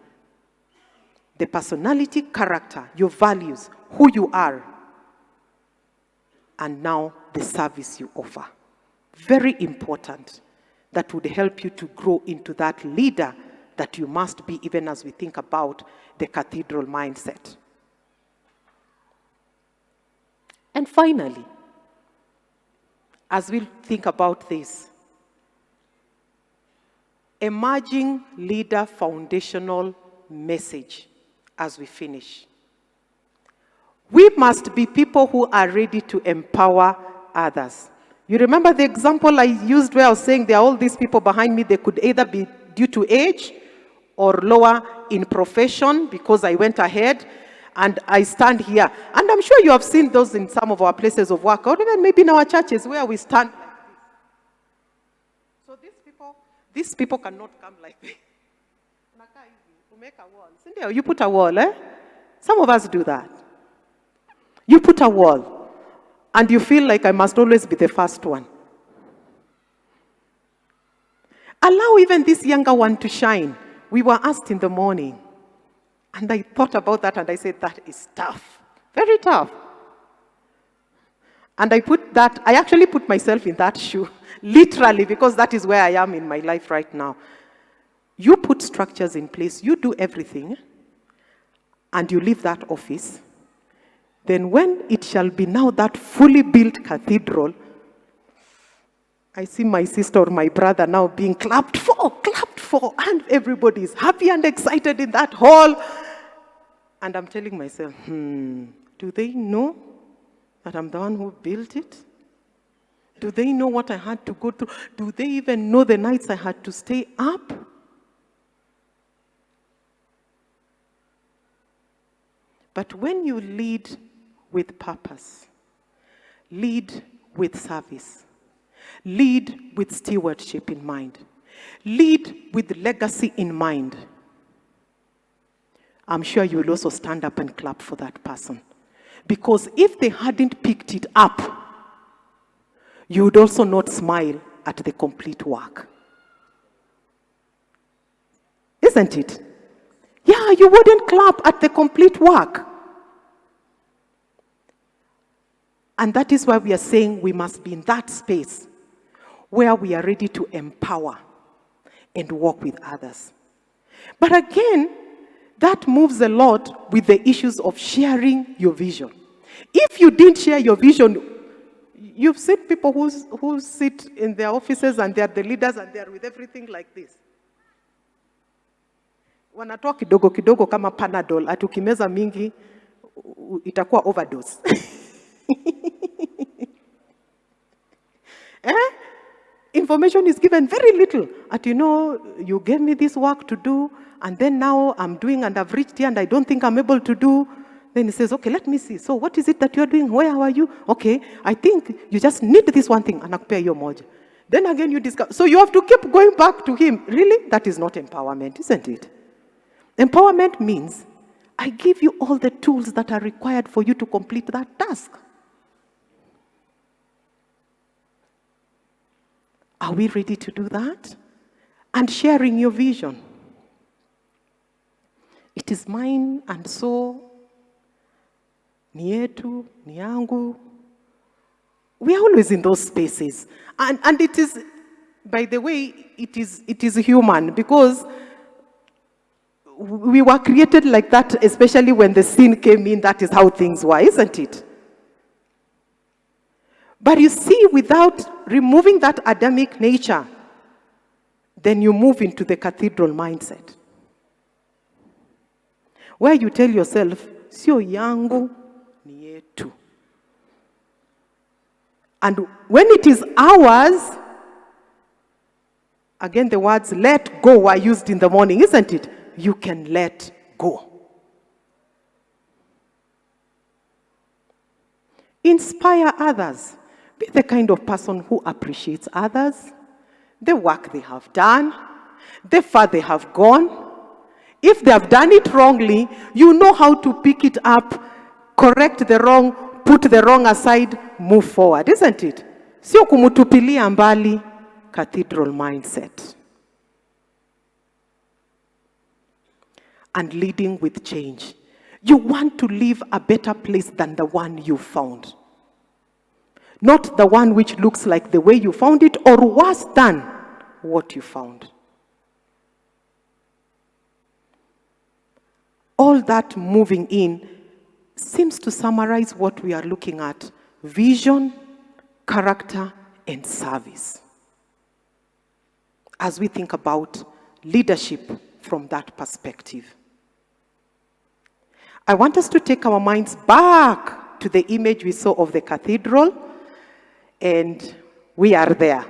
The personality, character, your values, who you are, and now the service you offer. Very important. That would help you to grow into that leader that you must be, even as we think about the cathedral mindset. And finally, as we think about this, emerging leader foundational message as we finish. We must be people who are ready to empower others. You remember the example I used where I was saying there are all these people behind me, they could either be due to age or lower in profession because I went ahead and I stand here. And I'm sure you have seen those in some of our places of work, or even maybe in our churches where we stand like this. So these people cannot come like this. You make a wall. You put a wall, eh? Some of us do that. You put a wall, and you feel like I must always be the first one. Allow even this younger one to shine. We were asked in the morning, And I thought about that and I said, that is tough, very tough. And I actually put myself in that shoe, literally, because that is where I am in my life right now. You put structures in place, you do everything, and you leave that office. Then when it shall be now that fully built cathedral, I see my sister or my brother now being clapped for, and everybody is happy and excited in that hall. And I'm telling myself, do they know that I'm the one who built it? Do they know what I had to go through? Do they even know the nights I had to stay up? But when you lead with purpose, lead with service, lead with stewardship in mind, lead with legacy in mind, I'm sure you will also stand up and clap for that person. Because if they hadn't picked it up, you would also not smile at the complete work. Isn't it? Yeah, you wouldn't clap at the complete work. And that is why we are saying we must be in that space where we are ready to empower and work with others. But again, that moves a lot with the issues of sharing your vision. If you didn't share your vision, you've seen people who sit in their offices and they're the leaders and they're with everything like this. Wanatoa kidogo kidogo kama Panadol, atukimeza mingi itakuwa overdose. Information is given very little. You gave me this work to do, and then now I'm doing and I've reached here and I don't think I'm able to do. Then he says, okay, let me see. So what is it that you're doing? Where are you? Okay, I think you just need this one thing. Anakupea hiyo moja. Then again you discover. So you have to keep going back to him. Really? That is not empowerment, isn't it? Empowerment means I give you all the tools that are required for you to complete that task. Are we ready to do that? And sharing your vision. It is mine, and so ni yetu, ni yangu. We are always in those spaces. And it is, by the way, it is human, because we were created like that, especially when the sin came in. That is how things were, isn't it? But you see, without removing that Adamic nature, then you move into the cathedral mindset, where you tell yourself, sio yangu, ni yetu. And when it is ours, again the words let go are used in the morning, isn't it? You can let go. Inspire others. Be the kind of person who appreciates others, the work they have done, the far they have gone. If they have done it wrongly, you know how to pick it up, correct the wrong, put the wrong aside, move forward, isn't it? Sio kumutupilia mbali, cathedral mindset. And leading with change. You want to leave a better place than the one you found. Not the one which looks like the way you found it, or worse than what you found. All that moving in seems to summarize what we are looking at: vision, character, and service. As we think about leadership from that perspective. I want us to take our minds back to the image we saw of the cathedral, and we are there.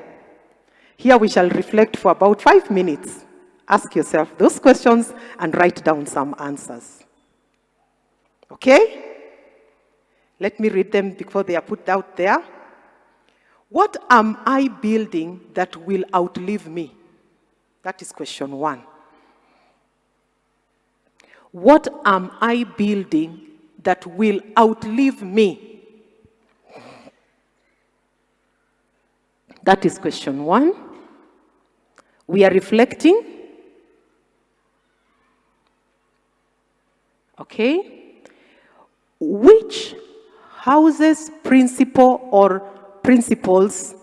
Here we shall reflect for about 5 minutes. Ask yourself those questions and write down some answers. Okay? Let me read them before they are put out there. What am I building that will outlive me? That is question 1. What am I building that will outlive me? That is question 1. We are reflecting. Okay? Which houses, principle, or principles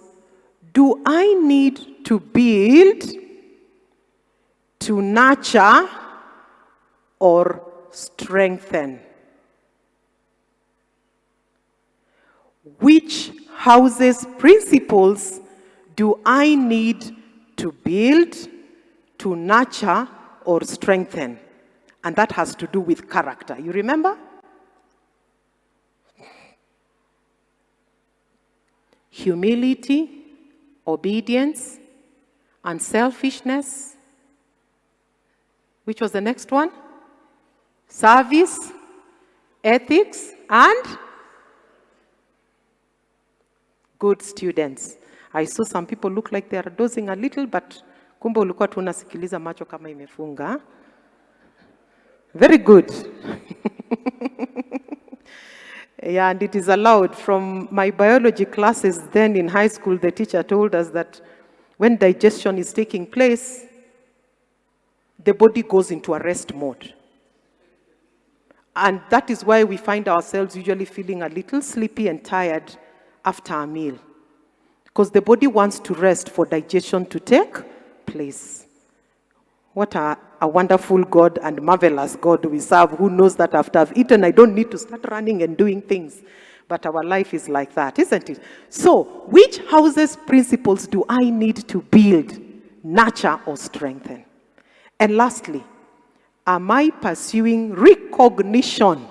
do I need to build, to nurture, or strengthen? Which houses, principles do I need to build, to nurture, or strengthen? And that has to do with character. You remember? Humility, obedience, unselfishness. Which was the next one? Service, ethics, and good students. I saw some people look like they are dozing a little, but kumbe ulikuwa tu unasikiliza macho kama imefunga. Very good. Yeah, and it is allowed. From my biology classes then in high school, the teacher told us that when digestion is taking place, the body goes into a rest mode. And that is why we find ourselves usually feeling a little sleepy and tired after a meal. Because the body wants to rest for digestion to take place. What a wonderful God and marvelous God we serve, who knows that after I've eaten, I don't need to start running and doing things. But our life is like that, isn't it? So, which houses, principles do I need to build, nurture, or strengthen? And lastly, am I pursuing recognition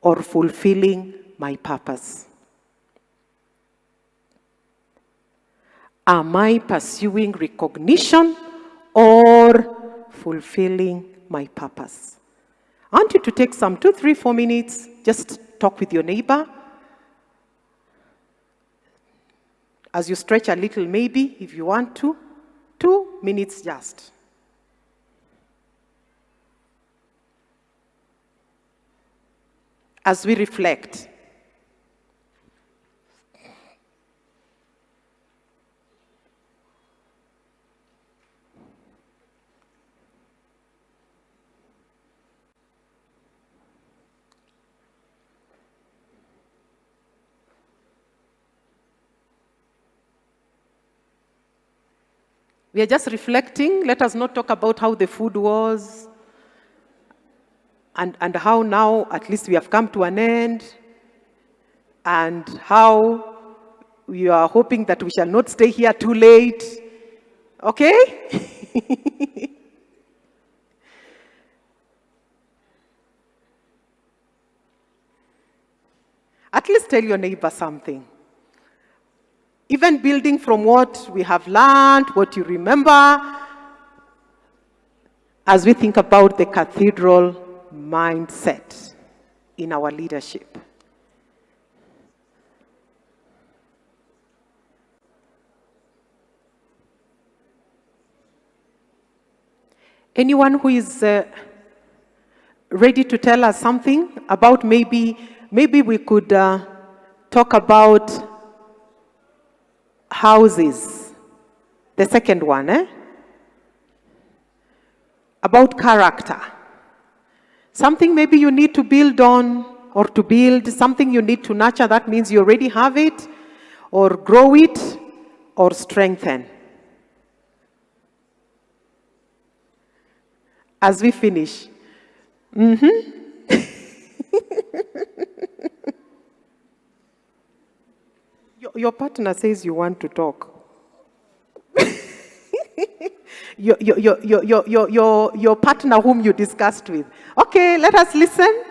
or fulfilling my purpose? Am I pursuing recognition or fulfilling my purpose? I want you to take some 2, 3, 4 minutes, just talk with your neighbor. As you stretch a little, maybe, if you want to, 2 minutes just. As we reflect. We are just reflecting. Let us not talk about how the food was and how now at least we have come to an end, and how we are hoping that we shall not stay here too late. Okay? At least tell your neighbor something. Even building from what we have learned, what you remember, as we think about the cathedral mindset in our leadership. Anyone who is ready to tell us something about maybe we could talk about houses. The second one, about character. Something maybe you need to build on, or to build, something you need to nurture, that means you already have it, or grow it, or strengthen. As we finish. Your partner says you want to talk. Your partner whom you discussed with. Okay, let us listen.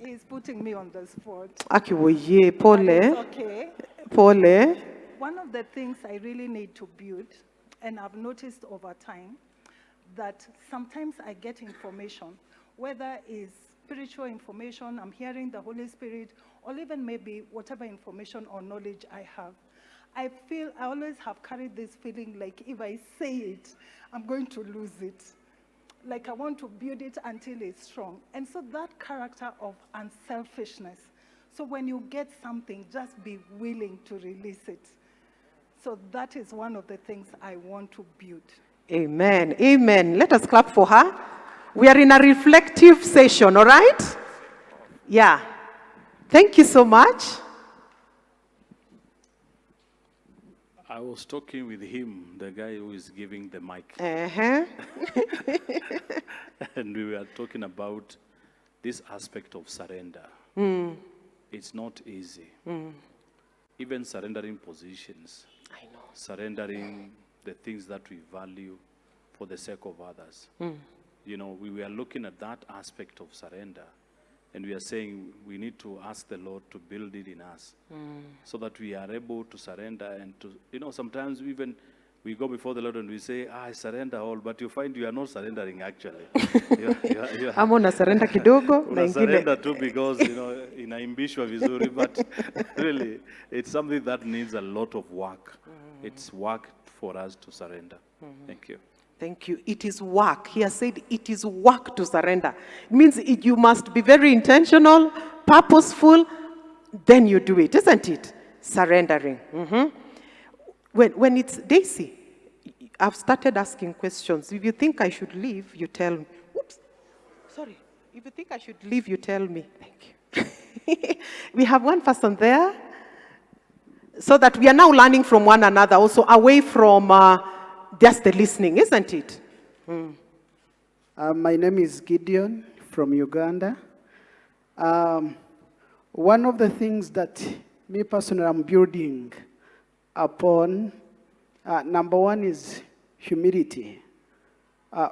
He's putting me on the spot. Akiwoye, Pole. It's okay. Pole. One of the things I really need to build, and I've noticed over time, that sometimes I get information, whether it's spiritual information, I'm hearing the Holy Spirit, or even maybe whatever information or knowledge I have. I feel I always have carried this feeling like if I say it, I'm going to lose it. Like I want to build it until it's strong. And so that character of unselfishness. So when you get something, just be willing to release it. So that is one of the things I want to build. Amen. Amen. Let us clap for her. We are in a reflective session, all right? Yeah. Thank you so much. I was talking with him, the guy who is giving the mic. Uh-huh. And we were talking about this aspect of surrender. It's not easy. Even surrendering positions. I know. Surrendering the things that we value for the sake of others. You know, we were looking at that aspect of surrender. And we are saying we need to ask the Lord to build it in us so that we are able to surrender and to, you know, sometimes we go before the Lord and we say, I surrender all, but you find you are not surrendering actually. Ama unasarenda kidogo na ingine. Surrender too because, you know, inaimbishwa vizuri, but really, it's something that needs a lot of work. It's work for us to surrender. Thank you. Thank you. It is work. He has said it is work to surrender. It means you must be very intentional, purposeful, then you do it, isn't it? Surrendering. When it's Daisy, I've started asking questions. If you think I should leave, you tell me. Oops. Sorry. If you think I should leave, you tell me. Thank you. We have one person there. So that we are now learning from one another, also away from just the listening, isn't it? My name is Gideon from Uganda. One of the things that me personally am building upon, number one is humility.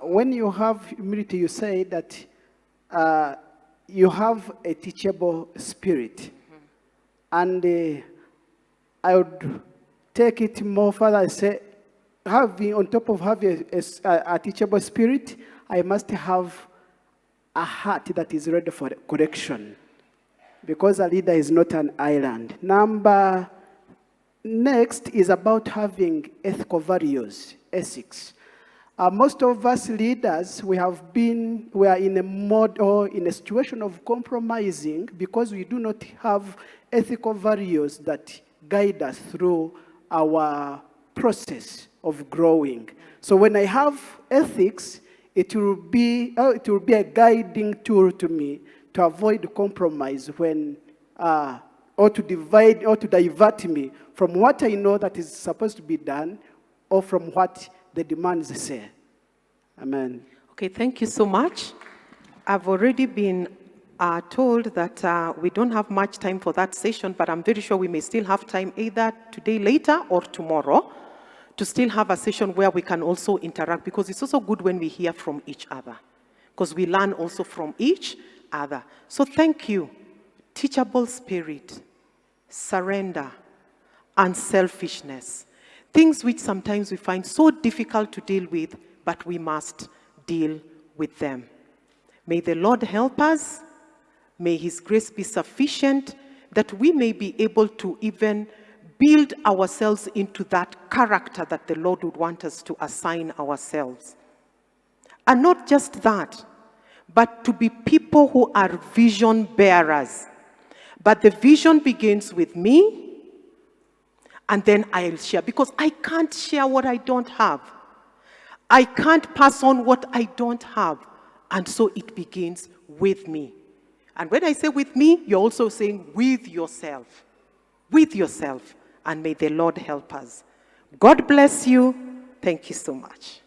When you have humility, you say that you have a teachable spirit. And I would take it more further and say, on top of having a teachable spirit, I must have a heart that is ready for correction. Because a leader is not an island. Next is about having ethical values, ethics. Most of us leaders, we are in a mode or in a situation of compromising because we do not have ethical values that guide us through our process of growing. So when I have ethics, it will be a guiding tool to me to avoid compromise when or to divert me from what I know that is supposed to be done or from what the demands say. Amen. Okay, thank you so much. I've already been told that we don't have much time for that session, but I'm very sure we may still have time either today later or tomorrow to still have a session where we can also interact, because it's also good when we hear from each other, because we learn also from each other. So thank you. Teachable spirit, surrender, unselfishness. Things which sometimes we find so difficult to deal with, but we must deal with them. May the Lord help us. May His grace be sufficient that we may be able to even build ourselves into that character that the Lord would want us to assign ourselves. And not just that, but to be people who are vision bearers. But the vision begins with me, and then I'll share, because I can't share what I don't have. I can't pass on what I don't have. And so it begins with me. And when I say with me, you're also saying with yourself. With yourself. And may the Lord help us. God bless you. Thank you so much.